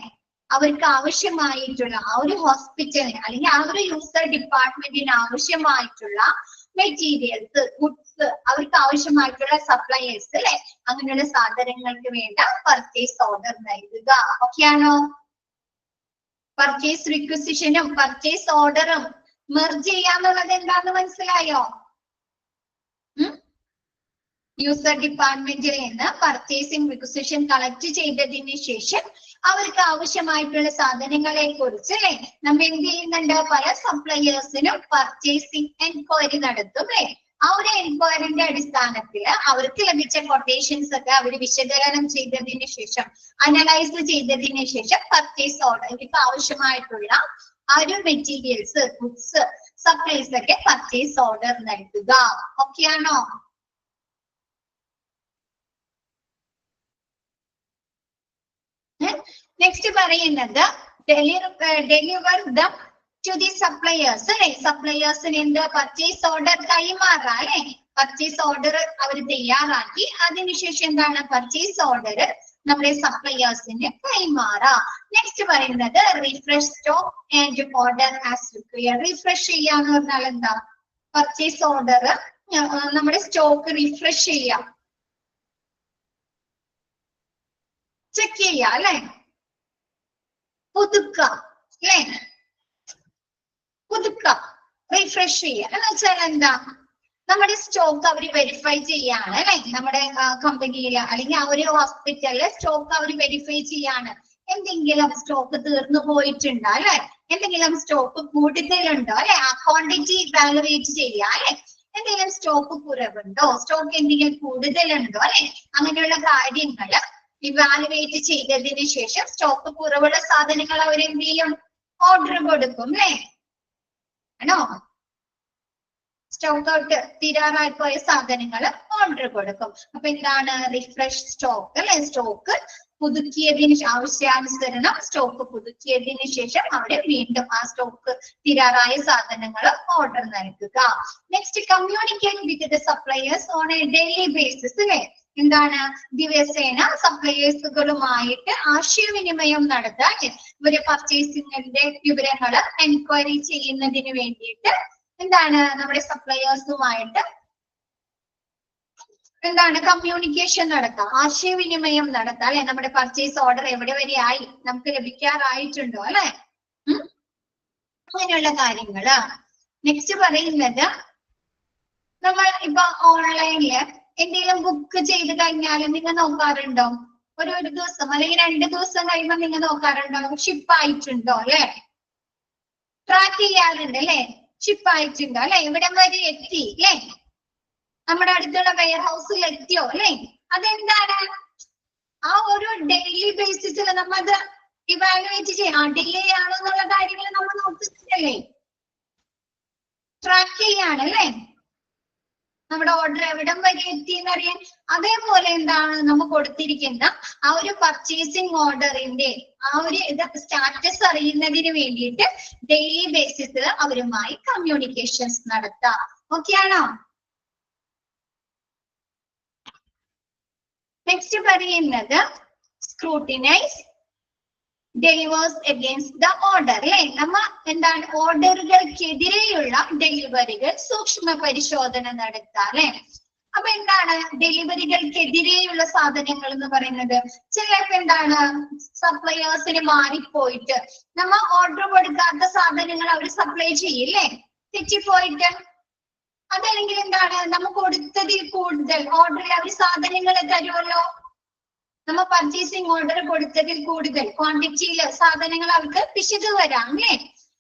അവർക്ക് ആവശ്യമായിട്ടുള്ള ആ ഒരു ഹോസ്പിറ്റലിന് അല്ലെങ്കിൽ ആ ഒരു യൂസർ ഡിപ്പാർട്ട്മെന്റിന് ആവശ്യമായിട്ടുള്ള മെറ്റീരിയൽസ്, ഗുഡ്സ്, അവർക്ക് ആവശ്യമായിട്ടുള്ള സപ്ലയേഴ്സ് അല്ലെ, അങ്ങനെയുള്ള സാധനങ്ങൾക്ക് വേണ്ട പർച്ചേസ് ഓർഡർ നൽകുക. ഓക്കെയാണോ? പർച്ചേസ് റിക്വസിഷനും പർച്ചേസ് ഓർഡറും മെർജ് ചെയ്യാന്നുള്ളത് എന്താന്ന് മനസ്സിലായോ? യൂസർ ഡിപ്പാർട്ട്മെന്റിൽ നിന്ന് പർച്ചേസിംഗ് റിക്വസിഷൻ കളക്ട് ചെയ്തതിന് ശേഷം അവർക്ക് ആവശ്യമായിട്ടുള്ള സാധനങ്ങളെ കുറിച്ച് അല്ലെ നമ്മൾ എന്ത് ചെയ്യുന്നുണ്ട്? പല സപ്ലയേഴ്സിനും പർച്ചേസിംഗ് എൻക്വയറി നടത്തും അല്ലെ. ആ ഒരു എൻക്വയറിന്റെ അടിസ്ഥാനത്തിൽ അവർക്ക് ലഭിച്ച കൊട്ടേഷൻസ് ഒക്കെ അവർ വിശകലനം ചെയ്തതിന് ശേഷം, അനലൈസ് ചെയ്തതിന് ശേഷം പർച്ചേസ് ഓർഡർ, ഇവർക്ക് ആവശ്യമായിട്ടുള്ള ആ ഒരു മെറ്റീരിയൽസ്, ഗുഡ്സ്, സപ്ലൈസ് ഒക്കെ പർച്ചേസ് ഓർഡർ നൽകുക. ഓക്കെ ആണോ? നെക്സ്റ്റ് പറയുന്നത് deliver them to the suppliers അല്ലെ. സപ്ലയേഴ്സിന് എന്ത്? പർച്ചേസ് ഓർഡർ കൈമാറാം അല്ലെ. പർച്ചേസ് ഓർഡർ അവർ തയ്യാറാക്കി അതിനുശേഷം എന്താണ്? പർച്ചേസ് ഓർഡർ നമ്മുടെ സപ്ലയേഴ്സിന് കൈമാറാം. നെക്സ്റ്റ് പറയുന്നത് refresh stock and order as required. Refresh ചെയ്യാന്ന് പറഞ്ഞാൽ എന്താ? പർച്ചേസ് ഓർഡർ നമ്മുടെ സ്റ്റോക്ക് റിഫ്രഷ് ചെയ്യാം, ചെക്ക് ചെയ്യാം അല്ലെ, പുതുക്കാം അല്ലെ, പുതുക്കാം, റിഫ്രഷ് ചെയ്യുക എന്ന് വെച്ചാൽ എന്താ? നമ്മുടെ സ്റ്റോക്ക് അവർ വെരിഫൈ ചെയ്യാണ് അല്ലെ. നമ്മുടെ കമ്പനിയിൽ അല്ലെങ്കിൽ ആ ഒരു ഹോസ്പിറ്റലിലെ സ്റ്റോക്ക് അവർ വെരിഫൈ ചെയ്യാണ്. എന്തെങ്കിലും സ്റ്റോക്ക് തീർന്നു പോയിട്ടുണ്ടോ അല്ലെ, എന്തെങ്കിലും സ്റ്റോക്ക് കൂടുതലുണ്ടോ അല്ലെ, ആ ക്വാണ്ടിറ്റി വാലുവേറ്റ് ചെയ്യുക അല്ലെ. എന്തെങ്കിലും സ്റ്റോക്ക് കുറവുണ്ടോ, സ്റ്റോക്ക് എന്തെങ്കിലും കൂടുതലുണ്ടോ അല്ലെ, അങ്ങനെയുള്ള കാര്യങ്ങൾ ഇവാലുവേറ്റ് ചെയ്തതിന് ശേഷം സ്റ്റോക്ക് കുറവുള്ള സാധനങ്ങൾ അവരെന്ത് ചെയ്യും? ഓർഡർ കൊടുക്കും അല്ലെ. ആണോ? സ്റ്റോക്ക് ഔട്ട് തീരാറായി പോയ സാധനങ്ങൾ ഓർഡർ കൊടുക്കും. അപ്പൊ എന്താണ്? റിഫ്രഷ് സ്റ്റോക്ക് അല്ലെ. സ്റ്റോക്ക് പുതുക്കിയതിന് ആവശ്യാനുസരണം സ്റ്റോക്ക് പുതുക്കിയതിന് ശേഷം അവിടെ വീണ്ടും ആ സ്റ്റോക്ക് തീരാറായ സാധനങ്ങൾ ഓർഡർ നൽകുക. Next communicate with the suppliers on A daily basis അല്ലെ. എന്താണ്? ദിവസേന സപ്ലയേഴ്സുകളുമായിട്ട് ആശയവിനിമയം നടത്താൻ, ഇവര് പർച്ചേസിംഗിന്റെ വിവരങ്ങൾ എൻക്വയറി ചെയ്യുന്നതിന് വേണ്ടിയിട്ട് എന്താണ്? നമ്മുടെ സപ്ലയേഴ്സുമായിട്ട് എന്താണ്? കമ്മ്യൂണിക്കേഷൻ നടത്താം, ആശയവിനിമയം നടത്താം അല്ലെ. നമ്മുടെ പർച്ചേസ് ഓർഡർ എവിടെ വരെ ആയി, നമുക്ക് ലഭിക്കാറായിട്ടുണ്ടോ അല്ലെ, അങ്ങനെയുള്ള കാര്യങ്ങള്. നെക്സ്റ്റ് പറയുന്നത് നമ്മൾ ഇപ്പൊ ഓൺലൈനില് എന്തെങ്കിലും ബുക്ക് ചെയ്ത് കഴിഞ്ഞാൽ നിങ്ങൾ നോക്കാറുണ്ടോ? ഒരു ദിവസം അല്ലെങ്കിൽ 2 ദിവസം കഴിയുമ്പോൾ നിങ്ങൾ നോക്കാറുണ്ടോ ഷിപ്പ് ആയിട്ടുണ്ടോ അല്ലെ? ട്രാക്ക് ചെയ്യാറുണ്ട് അല്ലെ, ഷിപ്പ് ആയിട്ടുണ്ടോ അല്ലെ, ഇവിടം വരെ എത്തി അല്ലെ, നമ്മുടെ അടുത്തുള്ള വെയർ ഹൗസിൽ എത്തിയോ അല്ലെ. അതെന്താണ്? ആ ഒരു ഡെയിലി ബേസിസിൽ നമ്മൾ അത് ഇവാലുവേറ്റ് ചെയ്യാം. ഡിലേ ആണോ എന്നുള്ള കാര്യങ്ങൾ നമ്മൾ നോക്കുന്നില്ലേ, ട്രാക്ക് ചെയ്യാണ് അല്ലെ, നമ്മുടെ ഓർഡർ എവിടം വരെ എത്തി എന്നറിയാൻ. അതേപോലെ എന്താണ്? നമ്മൾ കൊടുത്തിരിക്കുന്ന ആ ഒരു പർച്ചേസിംഗ് ഓർഡറിന്റെ ആ ഒരു സ്റ്റാറ്റസ് അറിയുന്നതിന് വേണ്ടിയിട്ട് ഡെയിലി ബേസിസിൽ അവരുമായി കമ്മ്യൂണിക്കേഷൻസ് നടത്താം. ഓക്കെ ആണോ? നെക്സ്റ്റ് പറയുന്നത് scrutinise delivers against the order അല്ലെ. നമ്മ എന്താണ്? ഓർഡറുകൾക്കെതിരെയുള്ള ഡെലിവറികൾ സൂക്ഷ്മ പരിശോധന നടത്താം അല്ലെ. അപ്പൊ എന്താണ്? ഡെലിവറികൾക്കെതിരെയുള്ള സാധനങ്ങൾ എന്ന് പറയുന്നത് ചിലപ്പോ എന്താണ്? സപ്ലയേഴ്സിന് മാറിപ്പോയിട്ട് നമ്മ ഓർഡർ കൊടുക്കാത്ത സാധനങ്ങൾ അവർ സപ്ലൈ ചെയ്യില്ലേ, തെറ്റിപ്പോയിട്ട്. അതല്ലെങ്കിൽ എന്താണ്? നമ്മ കൊടുത്തതിൽ കൂടുതൽ ഓർഡറിൽ അവർ സാധനങ്ങൾ തരുമല്ലോ. നമ്മ പർച്ചേസിംഗ് ഓർഡർ കൊടുത്തതിൽ കൂടുതൽ ക്വാണ്ടിറ്റിയിൽ സാധനങ്ങൾ അവർക്ക് പിശക് വരാം അല്ലേ.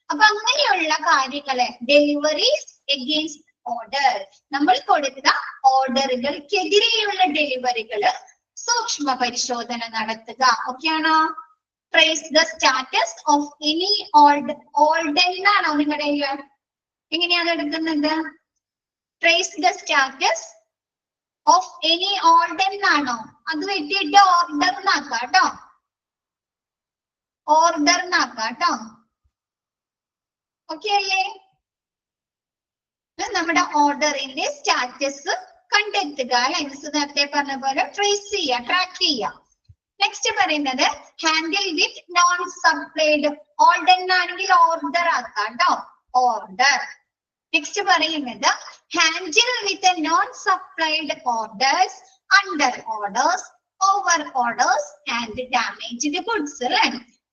അപ്പൊ അങ്ങനെയുള്ള കാര്യങ്ങളെ ഡെലിവറീസ് എഗെയിൻസ്റ്റ് ഓർഡർ, നമ്മൾ കൊടുത്ത ഓർഡറുകൾക്കെതിരെയുള്ള ഡെലിവറികള് സൂക്ഷ്മ പരിശോധന നടത്തുക. ഓക്കെ ആണോ? Trace the status of any olden എന്നാണോ നിങ്ങളുടെ? എങ്ങനെയാണ് എടുക്കുന്നത്? Trace the status of any order എന്നാണോ? അത് വെട്ടിയിട്ട് ഓർഡർ എന്നാക്കാട്ടോ, ഓർഡർ എന്നാക്കാട്ടോ. ഓക്കെ അല്ലേ? നമ്മുടെ ഓർഡറിന്റെ സ്റ്റാറ്റസ് കണ്ടെത്തുക അല്ലെ. നേരത്തെ പറഞ്ഞ പോലെ ട്രേസ് ചെയ്യുക, ട്രാക്ക് ചെയ്യുക. നെക്സ്റ്റ് പറയുന്നത് handle with non supplied order ആണെങ്കിൽ ഓർഡർ ആക്കാട്ടോ, ഓർഡർ. നെക്സ്റ്റ് പറയുന്നത് handle with non supplied orders, under orders, over orders and damaged goods അല്ലെ.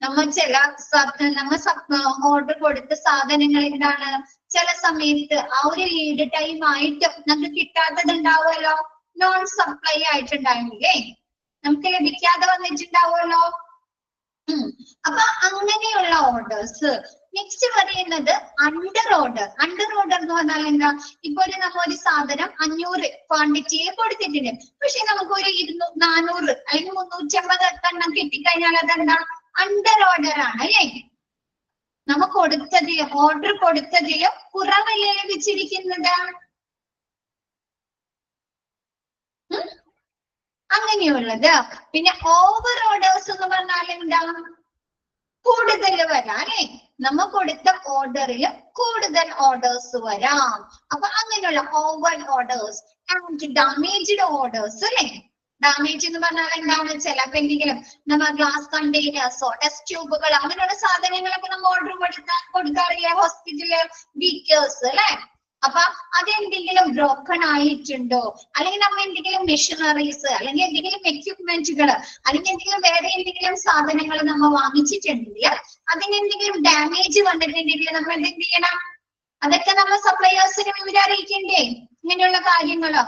നമ്മ ഓർഡർ കൊടുത്ത സാധനങ്ങൾ എന്താണ്? ചില സമയത്ത് ആ ഒരു ലീഡ് ടൈം ആയിട്ട് നമുക്ക് കിട്ടാത്തത് ഉണ്ടാവുമല്ലോ, നോൺ സപ്ലൈ ആയിട്ടുണ്ടാവില്ലേ, നമുക്ക് ലഭിക്കാതെ വന്നിട്ടുണ്ടാവുമല്ലോ. അപ്പൊ അങ്ങനെയുള്ള ഓർഡേഴ്സ്. നെക്സ്റ്റ് പറയുന്നത് അണ്ടർ ഓർഡർ. അണ്ടർ ഓർഡർ എന്ന് പറഞ്ഞാൽ എന്താ? ഇപ്പൊ നമ്മ ഒരു സാധനം 500 ക്വാണ്ടിറ്റിയെ കൊടുത്തിട്ടുണ്ട്, പക്ഷെ നമുക്ക് ഒരു 400 അല്ലെങ്കിൽ 350 എണ്ണം കിട്ടിക്കഴിഞ്ഞാൽ അതെന്താ? അണ്ടർ ഓർഡർ ആണ് അല്ലേ? നമ്മ കൊടുത്തതിലും ഓർഡർ കൊടുത്തതിലും കുറവല്ലേ ലഭിച്ചിരിക്കുന്നത്? അങ്ങനെയുള്ളത്. പിന്നെ ഓവർ ഓർഡേഴ്സ് എന്ന് പറഞ്ഞാൽ എന്താ? കൂടുതൽ വരാം അല്ലെ? നമ്മ കൊടുത്ത ഓർഡറിൽ കൂടുതൽ ഓർഡേഴ്സ് വരാം. അപ്പൊ അങ്ങനെയുള്ള over orders and damaged orders അല്ലെ? ഡാമേജ് എന്ന് പറഞ്ഞാൽ എന്താണ്? ചിലപ്പോ എന്തെങ്കിലും നമ്മ ഗ്ലാസ് കണ്ടെയ്നേഴ്സോ ടെസ്റ്റ് ട്യൂബുകൾ അങ്ങനെയുള്ള സാധനങ്ങളൊക്കെ നമ്മൾ ഓർഡർ കൊടുക്കാറില്ല ഹോസ്പിറ്റലില്, ബീക്കേഴ്സ് അല്ലെ? അപ്പൊ അതെന്തെങ്കിലും ബ്രോക്കൺ ആയിട്ടുണ്ടോ, അല്ലെങ്കിൽ നമ്മൾ എന്തെങ്കിലും മെഷീനറീസ് അല്ലെങ്കിൽ എന്തെങ്കിലും എക്യുപ്മെന്റുകൾ അല്ലെങ്കിൽ എന്തെങ്കിലും വേറെ എന്തെങ്കിലും സാധനങ്ങൾ നമ്മൾ വാങ്ങിച്ചിട്ടുണ്ടെങ്കിൽ അതിനെന്തെങ്കിലും ഡാമേജ് വന്നിട്ടുണ്ടെങ്കിൽ നമ്മൾ എന്ത് ചെയ്യണം? അതൊക്കെ നമ്മൾ സപ്ലയേഴ്സിനെ വിവരം അറിയിക്കണ്ടേ? ഇങ്ങനെയുള്ള കാര്യങ്ങള്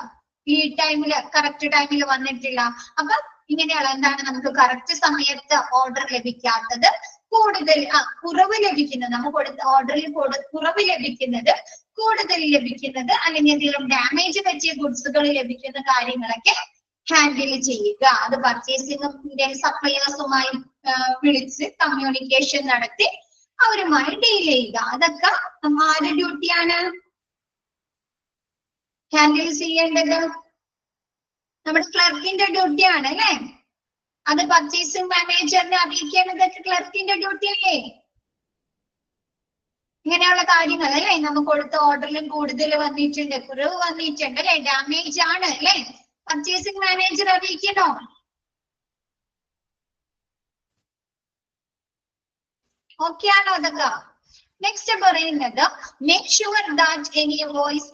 ഈ ടൈമില് കറക്റ്റ് ടൈമിൽ വന്നിട്ടില്ല. അപ്പൊ ഇങ്ങനെയുള്ള എന്താണ്? നമുക്ക് കറക്റ്റ് സമയത്ത് ഓർഡർ ലഭിക്കാത്തത്, കൂടുതൽ കുറവ് ലഭിക്കുന്നത്, നമ്മൾ കൊടുത്ത ഓർഡറിൽ കുറവ് ലഭിക്കുന്നത്, കൂടുതൽ ലഭിക്കുന്നത്, അല്ലെങ്കിൽ എന്തെങ്കിലും ഡാമേജ് പറ്റിയ ഗുഡ്സുകൾ ലഭിക്കുന്ന കാര്യങ്ങളൊക്കെ ഹാൻഡിൽ ചെയ്യുക. അത് പർച്ചേസിംഗിന്റെ സപ്ലയേഴ്സുമായി വിളിച്ച് കമ്മ്യൂണിക്കേഷൻ നടത്തി അവരുമായി ഡീൽ ചെയ്യുക. അതൊക്കെ ആരുടെ ഡ്യൂട്ടിയാണ് ഹാൻഡിൽ ചെയ്യേണ്ടത്? നമ്മുടെ ക്ലർക്കിന്റെ ഡ്യൂട്ടിയാണ് അല്ലെ? അത് പർച്ചേസിംഗ് മാനേജറിനെ അറിയിക്കേണ്ടതൊക്കെ ക്ലർക്കിന്റെ ഡ്യൂട്ടി അല്ലേ? ഇങ്ങനെയുള്ള കാര്യങ്ങൾ അല്ലെ? നമുക്ക് കൊടുത്ത ഓർഡറിലും കൂടുതൽ വന്നിട്ടുണ്ട്, കുറവ് വന്നിട്ടുണ്ട് അല്ലെ, ഡാമേജ് ആണ് അല്ലെ, പർച്ചേസിംഗ് മാനേജർ അറിയിക്കണോ? ഓക്കെ ആണോ അതൊക്കെ? നെക്സ്റ്റ് പറയുന്നത് make sure that any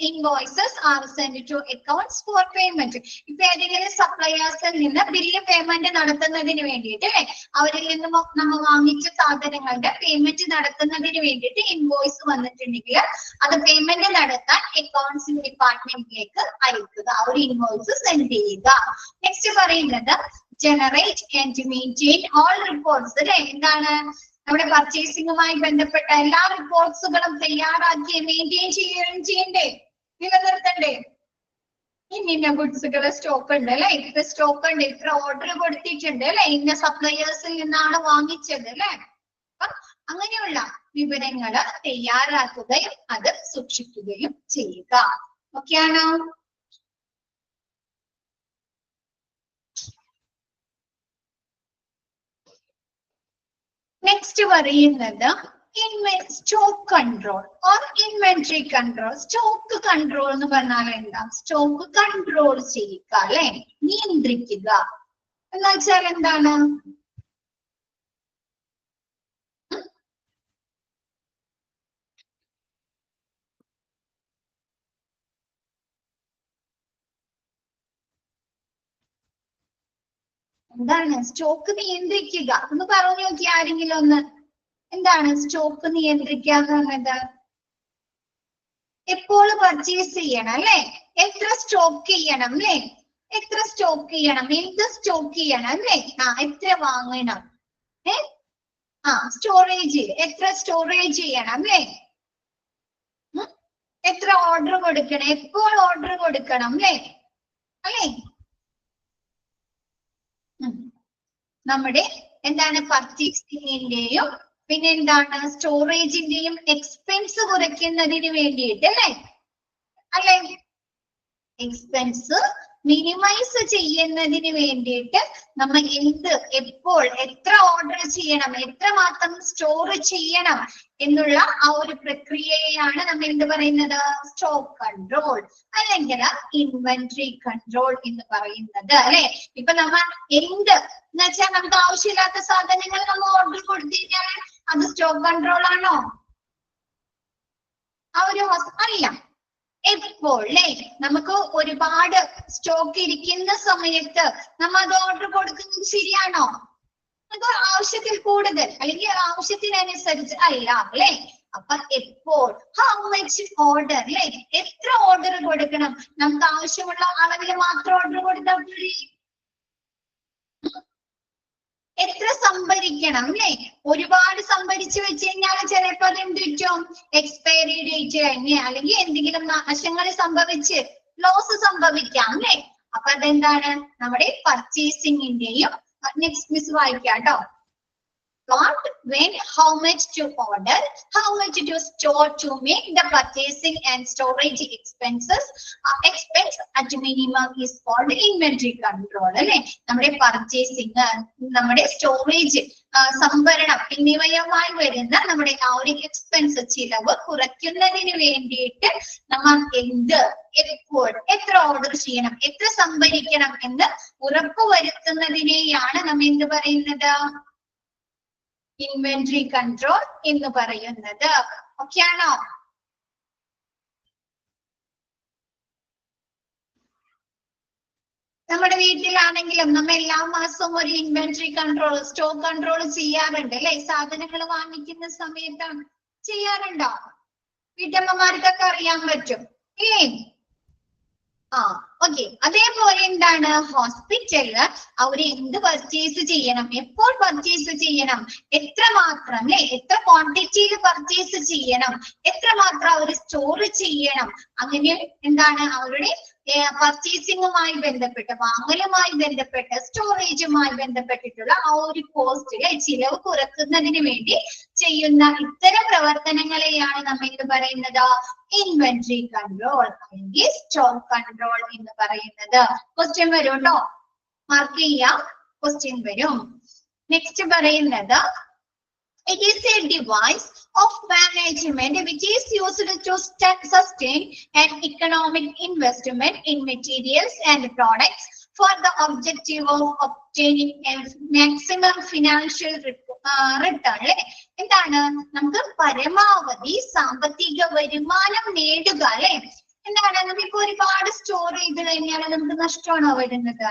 invoices are send to accounts for payment. ഇപ്പൊ ഏതെങ്കിലും സപ്ലയേഴ്സിൽ നിന്ന് ബില്ല് പേയ്മെന്റ് നടത്തുന്നതിന് വേണ്ടിയിട്ട് അല്ലെ, അവരിൽ നിന്ന് നമ്മൾ വാങ്ങിച്ച സാധനങ്ങളുടെ പേയ്മെന്റ് നടത്തുന്നതിന് വേണ്ടിയിട്ട് ഇൻവോയ്സ് വന്നിട്ടുണ്ടെങ്കിൽ അത് പേയ്മെന്റ് നടത്താൻ അക്കൗണ്ട്സ് ഡിപ്പാർട്ട്മെന്റിലേക്ക് അയക്കുക, ഒരു ഇൻവോയ്സ് സെൻഡ് ചെയ്യുക. നെക്സ്റ്റ് പറയുന്നത് generate and maintain all reports അല്ലെ? എന്താണ്? നമ്മുടെ പർച്ചേസിംഗുമായി ബന്ധപ്പെട്ട എല്ലാ റിപ്പോർട്ട്സുകളും തയ്യാറാക്കി മെയിൻറ്റെയിൻ ചെയ്യുകയും ചെയ്യണ്ടേ, നിലനിർത്തണ്ടേ? ഇന്ന ഗുഡ്സുകൾ സ്റ്റോക്ക് ഉണ്ട് അല്ലെ, ഇത്ര സ്റ്റോക്ക് ഉണ്ട്, ഇത്ര ഓർഡർ കൊടുത്തിട്ടുണ്ട് അല്ലെ, ഇന്ന സപ്ലയേഴ്സിൽ നിന്നാണ് വാങ്ങിച്ചത് അല്ലെ. അപ്പൊ അങ്ങനെയുള്ള വിവരങ്ങൾ തയ്യാറാക്കുകയും അത് സൂക്ഷിക്കുകയും ചെയ്യുക. ഓക്കെയാണോ? നെക്സ്റ്റ് പറയുന്നത് stock control or inventory control. Stock control എന്ന് പറഞ്ഞാൽ എന്താ? സ്റ്റോക്ക് കൺട്രോൾ ചെയ്യുക അല്ലെ, നിയന്ത്രിക്കുക എന്ന് വെച്ചാൽ എന്താണ്? എന്താണ് സ്റ്റോക്ക് നിയന്ത്രിക്കുക? ഒന്ന് പറഞ്ഞു നോക്കി ആരെങ്കിലും ഒന്ന്. എന്താണ് സ്റ്റോക്ക് നിയന്ത്രിക്കുക എന്ന് പറഞ്ഞത്? എപ്പോൾ പർച്ചേസ് ചെയ്യണം അല്ലെ, എത്ര സ്റ്റോക്ക് ചെയ്യണം അല്ലെ, എത്ര സ്റ്റോക്ക് ചെയ്യണം, എന്ത് സ്റ്റോക്ക് ചെയ്യണം അല്ലെ, എത്ര വാങ്ങണം, സ്റ്റോറേജ് എത്ര സ്റ്റോറേജ് ചെയ്യണം അല്ലെ, എത്ര ഓർഡർ കൊടുക്കണം, എപ്പോൾ ഓർഡർ കൊടുക്കണം അല്ലെ, അല്ലെ? നമ്മുടെ എന്താണ് പർച്ചേസിംഗിന്റെയും പിന്നെ എന്താണ് സ്റ്റോറേജിന്റെയും എക്സ്പെൻസ് കുറയ്ക്കുന്നതിന് വേണ്ടിയിട്ട് അല്ലെ, അല്ലെ? എക്സ്പെൻസ് മിനിമൈസ് ചെയ്യുന്നതിന് വേണ്ടിയിട്ട് നമ്മൾ എപ്പോൾ എത്ര ഓർഡർ ചെയ്യണം, എത്ര മാത്രം സ്റ്റോർ ചെയ്യണം എന്നുള്ള ആ ഒരു പ്രക്രിയയാണ് നമ്മൾ എന്ത് പറയുന്നത്? സ്റ്റോക്ക് കൺട്രോൾ അല്ലെങ്കിൽ ഇൻവെന്ററി കൺട്രോൾ എന്ന് പറയുന്നത് അല്ലെ. ഇപ്പൊ നമ്മൾ എന്ന് വെച്ചാൽ നമുക്ക് ആവശ്യമില്ലാത്ത സാധനങ്ങൾ നമ്മൾ ഓർഡർ കൊടുത്തു കഴിഞ്ഞാൽ അത് സ്റ്റോക്ക് കൺട്രോൾ ആണോ? അല്ല. എപ്പോൾ നമുക്ക് ഒരുപാട് സ്റ്റോക്ക് ഇരിക്കുന്ന സമയത്ത് നമ്മൾ അത് ഓർഡർ കൊടുക്കുന്നത് ശരിയാണോ? അത് ആവശ്യത്തിൽ കൂടുതൽ അല്ലെങ്കിൽ ആവശ്യത്തിനനുസരിച്ച് അല്ല അല്ലെ. അപ്പൊ എപ്പോൾ ഹൗ മച്ച് ഓർഡർ അല്ലെ, എത്ര ഓർഡർ കൊടുക്കണം? നമുക്ക് ആവശ്യമുള്ള അളവിൽ മാത്രം ഓർഡർ കൊടുത്താൽ മതി. എത്ര സംഭരിക്കണം അല്ലെ? ഒരുപാട് സംഭരിച്ചു വെച്ച് കഴിഞ്ഞാൽ ചിലപ്പോ അത് എന്ത് പറ്റും, എക്സ്പയറി ഡേറ്റ് കഴിഞ്ഞ് അല്ലെങ്കിൽ എന്തെങ്കിലും നാശങ്ങൾ സംഭവിച്ച് ലോസ് സംഭവിക്കാം അല്ലെ? അപ്പൊ അതെന്താണ് നമ്മുടെ പർച്ചേസിംഗിന്റെയും. നെക്സ്റ്റ് മിസ് വായിക്കാം കേട്ടോ. What, when, how much to order, how much to store to make the purchasing and storage expenses expense at minimum is called inventory control അല്ലെ? നമ്മുടെ പർച്ചേസിംഗ്, നമ്മുടെ സ്റ്റോറേജ്, സംഭരണം എന്നിവയുമായി വരുന്ന നമ്മുടെ ആ ഒരു എക്സ്പെൻസ്, ചിലവ് കുറയ്ക്കുന്നതിന് വേണ്ടിയിട്ട് നമ്മൾ എപ്പോൾ എത്ര ഓർഡർ ചെയ്യണം, എത്ര സംഭരിക്കണം എന്ന് ഉറപ്പുവരുത്തുന്നതിനെയാണ് നമ്മൾ എന്ത് പറയുന്നത്, ഇൻവെന്ററി കൺട്രോൾ എന്ന് പറയുന്നത്. ഓക്കെ ആണോ? നമ്മുടെ വീട്ടിലാണെങ്കിലും നമ്മൾ എല്ലാ മാസവും ഒരു ഇൻവെന്ററി കൺട്രോൾ, സ്റ്റോക്ക് കൺട്രോൾ ചെയ്യാറുണ്ട് അല്ലെ? സാധനങ്ങൾ വാങ്ങിക്കുന്ന സമയത്ത് ചെയ്യാറുണ്ടോ? വീട്ടമ്മമാർക്കൊക്കെ അറിയാൻ പറ്റും ഇല്ലേ? ഓക്കെ. അതേപോലെ എന്താണ്, ഹോസ്പിറ്റലില് അവര് എന്ത് പർച്ചേസ് ചെയ്യണം, എപ്പോൾ പർച്ചേസ് ചെയ്യണം, എത്രമാത്രം അല്ലെ, എത്ര ക്വാണ്ടിറ്റിയിൽ പർച്ചേസ് ചെയ്യണം, എത്രമാത്രം അവർ സ്റ്റോർ ചെയ്യണം, അങ്ങനെ എന്താണ് അവരുടെ പർച്ചേസിംഗുമായി ബന്ധപ്പെട്ട്, വാങ്ങലുമായി ബന്ധപ്പെട്ട്, സ്റ്റോറേജുമായി ബന്ധപ്പെട്ടിട്ടുള്ള ആ ഒരു കോസ്റ്റ് ചിലവ് കുറക്കുന്നതിന് വേണ്ടി ചെയ്യുന്ന ഇത്തരം പ്രവർത്തനങ്ങളെയാണ് നമ്മൾ എന്ത് പറയുന്നത്, ഇൻവെന്ററി കൺട്രോൾ അല്ലെങ്കിൽ സ്റ്റോക്ക് കൺട്രോൾ എന്ന് പറയുന്നത്. ക്വസ്റ്റ്യൻ വരും കേട്ടോ, മാർക്ക് ചെയ്യാം, ക്വസ്റ്റ്യൻ വരും. നെക്സ്റ്റ് പറയുന്നത്, it is a device of management which is used to sustain an economic investment in materials and products for the objective of obtaining a maximum financial return. എന്താണ്, നമുക്ക് പരമാവധി സാമ്പത്തിക വരുമാനം നേടുക അല്ലെ? എന്താണ്, നമ്മളിപ്പോ ഒരുപാട് സ്റ്റോർ ചെയ്ത് കഴിഞ്ഞാൽ നമുക്ക് നഷ്ടമാണോ വരുന്നത്?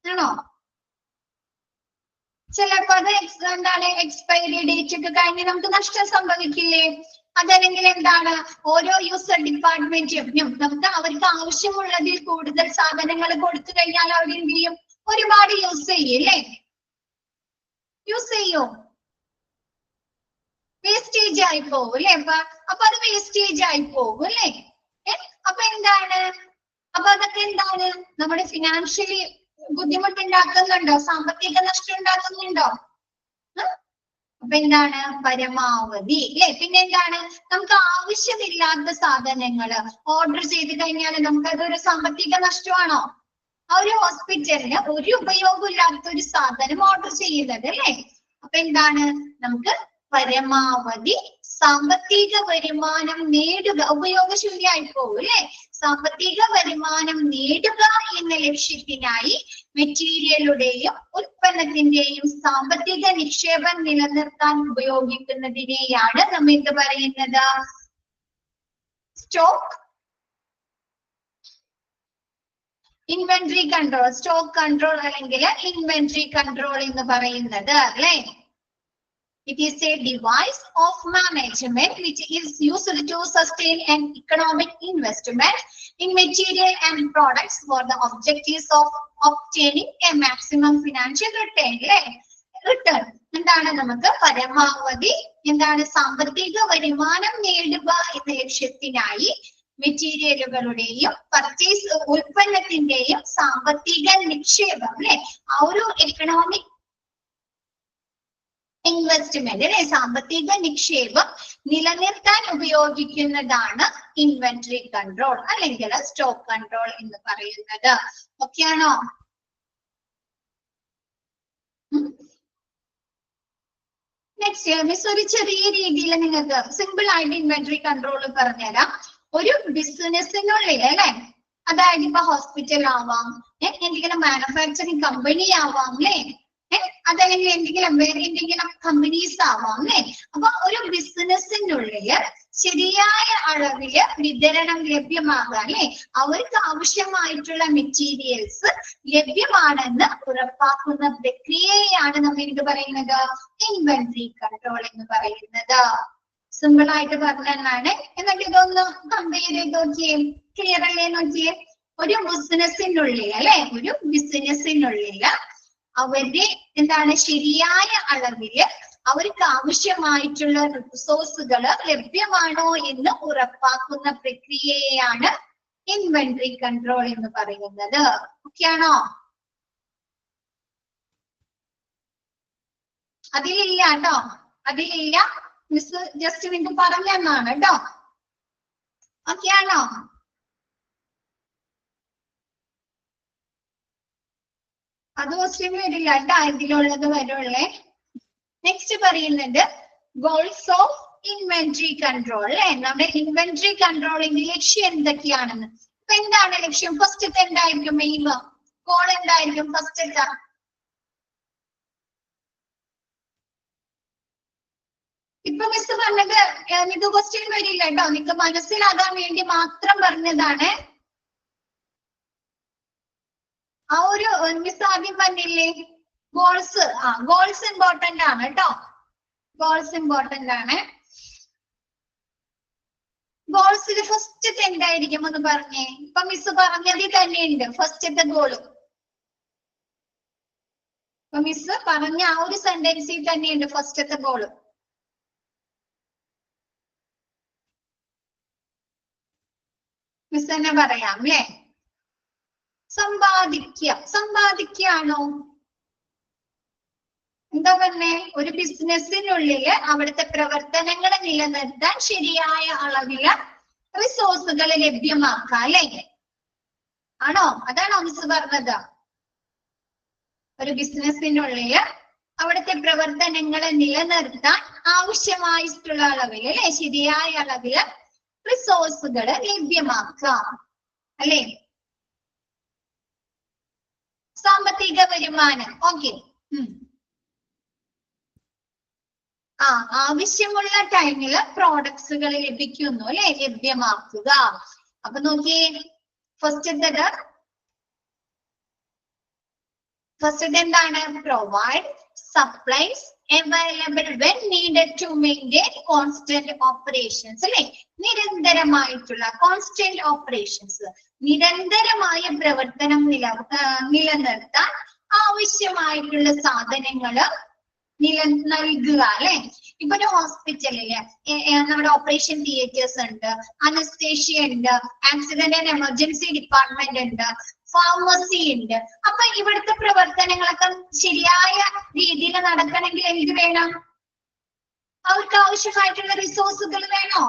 ആണോ? ചിലപ്പോ അത് എന്താണ്, എക്സ്പയറി ഡേറ്റ് ഒക്കെ കഴിഞ്ഞ് നമുക്ക് നഷ്ടം സംഭവിക്കില്ലേ? അതല്ലെങ്കിൽ എന്താണ്, ഓരോ യൂസർ ഡിപ്പാർട്ട്മെന്റിനും നമുക്ക് അവർക്ക് ആവശ്യമുള്ളതിൽ കൂടുതൽ സാധനങ്ങൾ കൊടുത്തു കഴിഞ്ഞാൽ അവർ എന്ത് ചെയ്യും, ഒരുപാട് യൂസ് ചെയ്യും അല്ലേ? യൂസ് ചെയ്യോ? വേസ്റ്റേജ് ആയി പോകും അല്ലെ? അപ്പൊ അത് വേസ്റ്റേജ് ആയി പോകും അല്ലെ? അപ്പൊ എന്താണ്, അപ്പൊ അതൊക്കെ എന്താണ്, നമ്മുടെ ഫിനാൻഷ്യലി ബുദ്ധിമുട്ടുണ്ടാക്കുന്നുണ്ടോ, സാമ്പത്തിക നഷ്ടം ഉണ്ടാക്കുന്നുണ്ടോ? അപ്പൊ എന്താണ്, പരമാവധി അല്ലെ? പിന്നെ എന്താണ്, നമുക്ക് ആവശ്യമില്ലാത്ത സാധനങ്ങള് ഓർഡർ ചെയ്ത് കഴിഞ്ഞാൽ നമുക്ക് അതൊരു സാമ്പത്തിക നഷ്ടമാണോ? ആ ഒരു ഹോസ്പിറ്റലിന് ഒരു ഉപയോഗമില്ലാത്ത ഒരു സാധനം ഓർഡർ ചെയ്യുന്നത് അല്ലെ? അപ്പൊ എന്താണ്, നമുക്ക് പരമാവധി സാമ്പത്തിക വരുമാനം നേടുക, ഉപയോഗശൂന്യമായി പോകും അല്ലെ? സാമ്പത്തിക വരുമാനം നേടുക എന്ന ലക്ഷ്യത്തിനായി മെറ്റീരിയലുടെയും ഉൽപ്പന്നത്തിന്റെയും സാമ്പത്തിക നിക്ഷേപം നിലനിർത്താൻ ഉപയോഗിക്കുന്നതിനെയാണ് നമ്മൾ എന്ത് പറയുന്നത്, stock inventory control, stock control അല്ലെങ്കിൽ ഇൻവെന്ററി കൺട്രോൾ എന്ന് പറയുന്നത് അല്ലെ? It is a device of management which is used to sustain an economic investment in material and products for the objectives of obtaining a maximum financial return. Return എന്താണ്, നമുക്ക് പരമാവധി എന്താണ് സാമ്പത്തിക വരുമാനം നേടുക എന്ന ലക്ഷ്യത്തിനായി മെറ്റീരിയലുകളുടെയും പർച്ചേസ് ഉൽപ്പന്നത്തിന്റെയും സാമ്പത്തിക നിക്ഷേപം അല്ലെ? ആ ഒരു എക്കണോമിക് ഇൻവെസ്റ്റ്മെന്റ് അല്ലെ, സാമ്പത്തിക നിക്ഷേപം നിലനിർത്താൻ ഉപയോഗിക്കുന്നതാണ് ഇൻവെന്ററി കൺട്രോൾ അല്ലെങ്കിൽ സ്റ്റോക്ക് കൺട്രോൾ എന്ന് പറയുന്നത്. ഓക്കെ ആണോ? നെക്സ്റ്റ് മിസ് ഒരു ചെറിയ രീതിയിൽ നിങ്ങൾക്ക് സിമ്പിൾ ആയിട്ട് ഇൻവെന്ററി കൺട്രോൾ പറഞ്ഞുതരാം. ഒരു ബിസിനസ്സിനുള്ളിൽ അല്ലെ, അതായത് ഇപ്പൊ ഹോസ്പിറ്റൽ ആവാം, എന്തെങ്കിലും മാനുഫാക്ചറിങ് കമ്പനി ആവാം അല്ലെ, അതല്ലെങ്കിൽ എന്തെങ്കിലും കമ്പനീസ് ആവാം അല്ലെ? അപ്പൊ ഒരു ബിസിനസ്സിനുള്ളില് ശരിയായ അളവില് വിതരണം ലഭ്യമാകാൻ അല്ലെ, അവർക്ക് ആവശ്യമായിട്ടുള്ള മെറ്റീരിയൽസ് ലഭ്യമാണെന്ന് ഉറപ്പാക്കുന്ന പ്രക്രിയയാണ് നമ്മൾ എന്ത് പറയുന്നത്, ഇൻവെന്ററി കൺട്രോൾ എന്ന് പറയുന്നത്. സിമ്പിൾ ആയിട്ട് പറഞ്ഞാണ്. എന്നിട്ട് ഇതൊന്ന് കമ്പയർ ചെയ്ത് നോക്കിയേ, ക്ലിയർ അല്ലേ നോക്കിയേ? ഒരു ബിസിനസ്സിനുള്ളിൽ അല്ലെ, ഒരു ബിസിനസ്സിനുള്ളില് അവരുടെ എന്താണ് ശരിയായ അളവില് അവർക്ക് ആവശ്യമായിട്ടുള്ള റിസോഴ്സുകൾ ലഭ്യമാണോ എന്ന് ഉറപ്പാക്കുന്ന പ്രക്രിയയാണ് ഇൻവെന്ററി കൺട്രോൾ എന്ന് പറയുന്നത്. ഓക്കെയാണോ? അതിലില്ല കേട്ടോ, അതിലില്ല. മിസ് ജസ്റ്റ് നിങ്ങൾക്ക് പറഞ്ഞെന്നാണ് കേട്ടോ. ഓക്കെയാണോ? അത് ക്വസ്റ്റ്യൻ വരില്ല കേട്ടോ, ഇതിലുള്ളത് വരുള്ളേ. നെക്സ്റ്റ് പറയുന്നത് ഗോൾസ് ഓഫ് ഇൻവെന്ററി കൺട്രോൾ അല്ലെ. നമ്മുടെ ഇൻവെന്ററി കൺട്രോളിന്റെ ലക്ഷ്യം എന്തൊക്കെയാണെന്ന്. ഇപ്പൊ എന്താണ് ലക്ഷ്യം? ഫസ്റ്റത്തെ എന്തായിരിക്കും എയിം? ഗോൾ എന്തായിരിക്കും ഫസ്റ്റത്തെ? ഇപ്പൊ മിസ് പറഞ്ഞത് നിങ്ങൾക്ക് ക്വസ്റ്റ്യൻ വരില്ല കേട്ടോ, നിങ്ങൾക്ക് മനസ്സിലാകാൻ വേണ്ടി മാത്രം പറഞ്ഞതാണ്. ആ ഒരു മിസ് ആദ്യം പറഞ്ഞില്ലേ ഗോൾസ്. ഗോൾസ് ഇമ്പോർട്ടന്റ് ആണ് കേട്ടോ, ഗോൾസ് ഇമ്പോർട്ടന്റ് ആണ്. ഗോൾസിൽ ഫസ്റ്റത്തെ എന്തായിരിക്കും എന്ന് പറഞ്ഞേ. ഇപ്പൊ മിസ് പറഞ്ഞതിൽ തന്നെയുണ്ട് ഫസ്റ്റത്തെ ഗോള്. ഇപ്പൊ മിസ് പറഞ്ഞ ആ ഒരു സെന്റൻസിൽ തന്നെയുണ്ട് ഫസ്റ്റത്തെ ഗോള്. മിസ് തന്നെ പറയാം അല്ലേ. സമ്പാദിക്കുകയാണോ? എന്താ പറഞ്ഞേ? ഒരു ബിസിനസ്സിനുള്ളില് അവിടുത്തെ പ്രവർത്തനങ്ങളെ നിലനിർത്താൻ ശരിയായ അളവില് റിസോഴ്സുകൾ ലഭ്യമാക്കാം അല്ലേ? ആണോ? അതാണോ മിസ് പറഞ്ഞത്? ഒരു ബിസിനസ്സിനുള്ളില് അവിടുത്തെ പ്രവർത്തനങ്ങളെ നിലനിർത്താൻ ആവശ്യമായിട്ടുള്ള അളവില് അല്ലെ, ശരിയായ അളവില് റിസോഴ്സുകൾ ലഭ്യമാക്കാം അല്ലേ? സാമ്പത്തിക വരുമാനം. ഓക്കെ. ആവശ്യമുള്ള ടൈമില് പ്രോഡക്ട്സുകൾ ലഭിക്കുന്നു അല്ലെ, ലഭ്യമാക്കുക. അപ്പൊ നോക്കിയേ ഫസ്റ്റത്തെ എന്താണ്? Provide supplies available when needed to maintain constant operations അല്ലെ. നിരന്തരമായിട്ടുള്ള കോൺസ്റ്റന്റ് ഓപ്പറേഷൻസ്, നിരന്തരമായ പ്രവർത്തനം നിലനിർത്താൻ ആവശ്യമായിട്ടുള്ള സാധനങ്ങള് നൽകുക അല്ലെ. ഇപ്പൊ ഒരു ഹോസ്പിറ്റലില് നമ്മുടെ ഓപ്പറേഷൻ തിയേറ്റേഴ്സ് ഉണ്ട്, അനസ്തേഷ്യ ഉണ്ട്, ആക്സിഡന്റ് ആൻഡ് എമർജൻസി ഡിപ്പാർട്ട്മെന്റ് ഉണ്ട്, ഫാർമസി ഉണ്ട്. അപ്പൊ ഇവിടുത്തെ പ്രവർത്തനങ്ങളൊക്കെ ശരിയായ രീതിയിൽ നടക്കണമെങ്കിൽ എന്ത് വേണം? അവർക്ക് ആവശ്യമായിട്ടുള്ള റിസോഴ്സുകൾ വേണോ?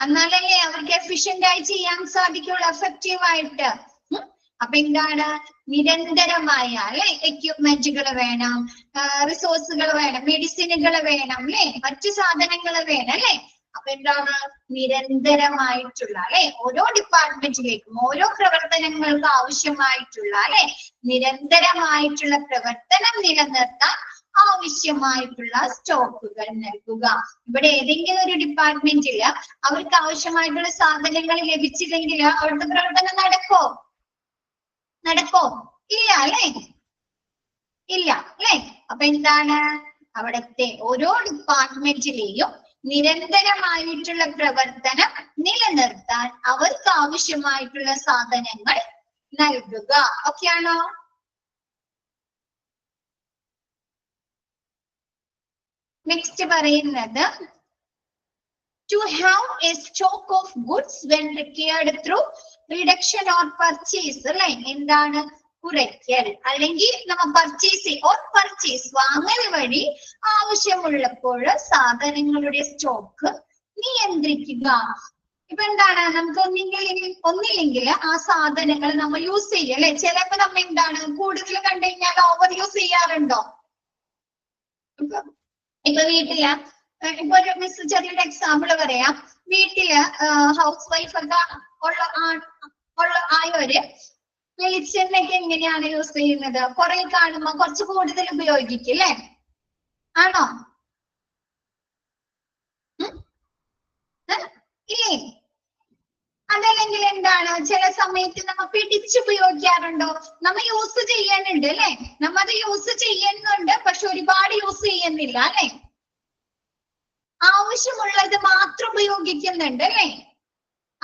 എന്നാലല്ലേ അവർക്ക് എഫിഷ്യന്റ് ആയി ചെയ്യാൻ സാധിക്കുള്ളൂ, എഫക്റ്റീവ് ആയിട്ട്. അപ്പൊ എന്താണ്? നിരന്തരമായ അല്ലെ എക്യുപ്മെന്റുകൾ വേണം, റിസോഴ്സുകൾ വേണം, മെഡിസിനുകൾ വേണം അല്ലെ, മറ്റു സാധനങ്ങൾ വേണം അല്ലെ. അപ്പൊ എന്താണ്? നിരന്തരമായിട്ടുള്ള അല്ലെ, ഓരോ ഡിപ്പാർട്ട്മെന്റിലേക്കും ഓരോ പ്രവർത്തനങ്ങൾക്ക് ആവശ്യമായിട്ടുള്ള അല്ലെ, നിരന്തരമായിട്ടുള്ള പ്രവർത്തനം നിലനിർത്താൻ ആവശ്യമായിട്ടുള്ള സ്റ്റോക്കുകൾ നൽകുക. ഇവിടെ ഏതെങ്കിലും ഒരു ഡിപ്പാർട്ട്മെന്റില് അവർക്ക് ആവശ്യമായിട്ടുള്ള സാധനങ്ങൾ ലഭിച്ചില്ലെങ്കിൽ അവിടുത്തെ പ്രവർത്തനം നടക്കോ? ഇല്ല അല്ലെ, ഇല്ല അല്ലെ. അപ്പൊ എന്താണ്? അവിടുത്തെ ഓരോ ഡിപ്പാർട്ട്മെന്റിലെയും നിരന്തരമായിട്ടുള്ള പ്രവർത്തനം നിലനിർത്താൻ അവർക്ക് ആവശ്യമായിട്ടുള്ള സാധനങ്ങൾ നൽകുക. ഓക്കെയാണോ? നെക്സ്റ്റ് പറയുന്നത് to have a stock of goods when required through reduction or purchase അല്ലെ. എന്താണ്? കുറയ്ക്കൽ അല്ലെങ്കിൽ നമ്മൾ പർച്ചേസ് വാങ്ങൽ വഴി ആവശ്യമുള്ളപ്പോൾ സാധനങ്ങളുടെ സ്റ്റോക്ക് നിയന്ത്രിക്കുക. ഇപ്പൊ എന്താണ്? നമുക്ക് ഒന്നില്ലെങ്കിൽ ആ സാധനങ്ങൾ നമ്മൾ യൂസ് ചെയ്യും അല്ലെ. ചിലപ്പോ നമ്മ എന്താണ് കൂടുതൽ കണ്ടു കഴിഞ്ഞാൽ ഓവർ യൂസ് ചെയ്യാറുണ്ടോ? ഇപ്പൊ വീട്ടില് ഇപ്പൊ ഒരു മിസ് ചെറിയൊരു എക്സാമ്പിൾ പറയാം. വീട്ടില് ഹൗസ് വൈഫ് ഒക്കെ ആയവര് വെളിച്ചെണ്ണയൊക്കെ എങ്ങനെയാണ് യൂസ് ചെയ്യുന്നത്? കുറെ കാണുമ്പോ കുറച്ച് കൂടുതൽ ഉപയോഗിക്കും അല്ലെ, ആണോ? ഇല്ലേ? അതല്ലെങ്കിൽ എന്താണ്? ചില സമയത്ത് നമ്മ പിടിച്ചുപയോഗിക്കാറുണ്ടോ? നമ്മ യൂസ് ചെയ്യാനുണ്ട് അല്ലെ, നമ്മ അത് യൂസ് ചെയ്യുന്നുണ്ട്, പക്ഷെ ഒരുപാട് യൂസ് ചെയ്യുന്നില്ല അല്ലെ. ആവശ്യമുള്ളത് മാത്രം ഉപയോഗിക്കുന്നുണ്ട് അല്ലെ.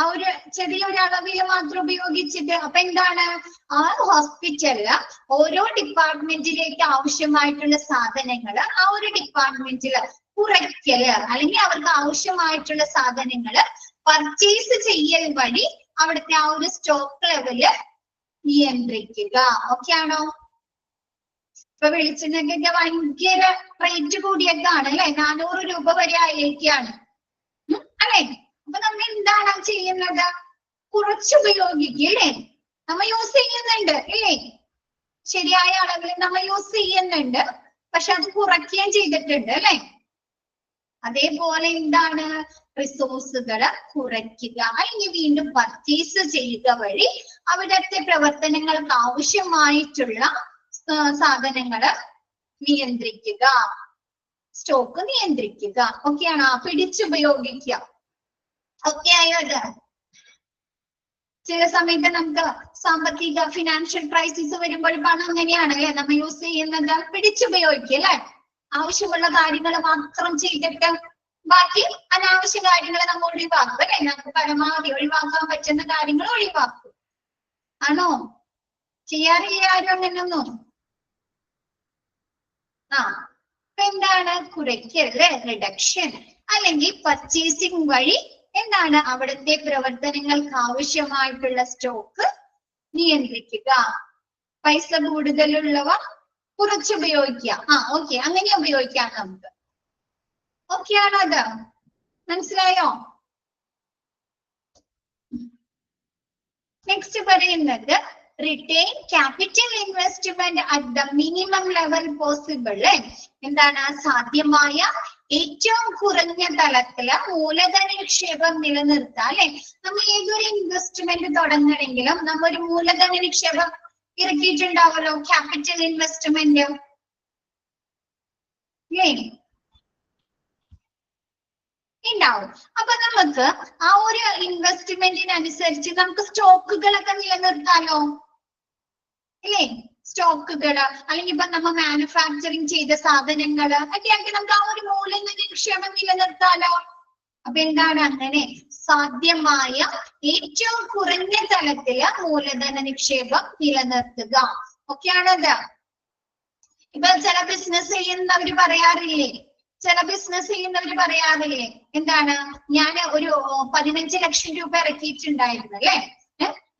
ആ ഒരു ചെറിയൊരു അളവിൽ മാത്രം ഉപയോഗിച്ചിട്ട്. അപ്പൊ എന്താണ്, ആ ഹോസ്പിറ്റലില് ഓരോ ഡിപ്പാർട്ട്മെന്റിലേക്ക് ആവശ്യമായിട്ടുള്ള സാധനങ്ങള് ആ ഒരു ഡിപ്പാർട്ട്മെന്റില് കുറയ്ക്കല്, അല്ലെങ്കിൽ അവർക്ക് ആവശ്യമായിട്ടുള്ള സാധനങ്ങള് പർച്ചേസ് ചെയ്യൽ വഴി അവിടുത്തെ ആ ഒരു സ്റ്റോക്ക് ലെവല് നിയന്ത്രിക്കുക. ഓക്കെ ആണോ? ഇപ്പൊ വെളിച്ചെണ്ണയ്ക്കൊക്കെ ഭയങ്കര റേറ്റ് കൂടിയൊക്കെയാണ് അല്ലെ, 400 രൂപ വരെ ആയിരിക്കാണ് അല്ലെ. അപ്പൊ നമ്മൾ എന്താണ് ചെയ്യുന്നത്, കുറച്ചുപയോഗിക്കല്ലേ. നമ്മൾ യൂസ് ചെയ്യുന്നുണ്ട് ഇല്ലേ, ശരിയായ അളവിൽ നമ്മൾ യൂസ് ചെയ്യുന്നുണ്ട്, പക്ഷെ അത് കുറയ്ക്കുകയും ചെയ്തിട്ടുണ്ട് അല്ലെ. അതേപോലെ എന്താണ്, റിസോഴ്സുകൾ കുറയ്ക്കുക അല്ലെങ്കിൽ വീണ്ടും പർച്ചേസ് ചെയ്യുക വഴി അവിടുത്തെ പ്രവർത്തനങ്ങൾക്ക് ആവശ്യമായിട്ടുള്ള സാധനങ്ങള് നിയന്ത്രിക്കുക, സ്റ്റോക്ക് നിയന്ത്രിക്കുക. ഓക്കെയാണോ? പിടിച്ചുപയോഗിക്കുക. ഓക്കെ ആയോ? അത് ചില സമയത്ത് നമുക്ക് സാമ്പത്തിക ഫിനാൻഷ്യൽ ക്രൈസിസ് വരുമ്പോൾ പണം അങ്ങനെയാണ് അല്ലെ നമ്മൾ യൂസ് ചെയ്യുന്നത്, പിടിച്ചുപയോഗിക്കുക അല്ലെ. ആവശ്യമുള്ള കാര്യങ്ങൾ മാത്രം ചെയ്തിട്ട് ബാക്കി അനാവശ്യ കാര്യങ്ങൾ നമ്മൾ ഒഴിവാക്കും അല്ലെ. നമുക്ക് പരമാവധി ഒഴിവാക്കാൻ പറ്റുന്ന കാര്യങ്ങൾ ഒഴിവാക്കും. ആണോ? ചെയ്യാറില്ല ആരും അങ്ങനെയൊന്നും? എന്താണ്, കുറയ്ക്കല്, റിഡക്ഷൻ അല്ലെങ്കിൽ പർച്ചേസിംഗ് വഴി എന്താണ് അവിടുത്തെ പ്രവർത്തനങ്ങൾക്ക് ആവശ്യമായിട്ടുള്ള സ്റ്റോക്ക് നിയന്ത്രിക്കുക. പൈസ കൂടുതലുള്ളവ കുറച്ചുപയോഗിക്കുക. ഓക്കെ, അങ്ങനെ ഉപയോഗിക്കാം നമുക്ക്. ഓക്കെ ആണോ? അത് മനസ്സിലായോ? നെക്സ്റ്റ് പറയുന്നത് return capital investment at the minimum level possible. എന്താണ്, സാധ്യമായ ഏറ്റവും കുറഞ്ഞ തലത്തില് മൂലധന നിക്ഷേപം നിലനിർത്താം അല്ലെ. നമ്മൾ ഏതൊരു ഇൻവെസ്റ്റ്മെന്റ് തുടങ്ങണമെങ്കിലും നമ്മ ഒരു മൂലധന നിക്ഷേപം ഇറക്കിയിട്ടുണ്ടാവല്ലോ, ക്യാപിറ്റൽ ഇൻവെസ്റ്റ്മെന്റ് ഉണ്ടാവും. അപ്പൊ നമുക്ക് ആ ഒരു ഇൻവെസ്റ്റ്മെന്റിനനുസരിച്ച് നമുക്ക് സ്റ്റോക്കുകളൊക്കെ നിലനിർത്താലോ ഇല്ലേ. സ്റ്റോക്കുകള് അല്ലെങ്കിൽ ഇപ്പൊ നമ്മ മാനുഫാക്ചറിങ് ചെയ്ത സാധനങ്ങള് ഒക്കെയാണെങ്കിൽ നമുക്ക് ആ ഒരു മൂലധന നിക്ഷേപം നിലനിർത്താലോ. അപ്പൊ എന്താണ്, അങ്ങനെ സാധ്യമായ ഏറ്റവും കുറഞ്ഞ തലത്തില് മൂലധന നിക്ഷേപം നിലനിർത്തുക. ഓക്കെയാണത്. ഇപ്പൊ ചില ബിസിനസ് ചെയ്യുന്നവര് പറയാറില്ലേ, എന്താണ്, ഞാൻ ഒരു 15 ലക്ഷം രൂപ ഇറക്കിയിട്ടുണ്ടായിരുന്നു അല്ലെ.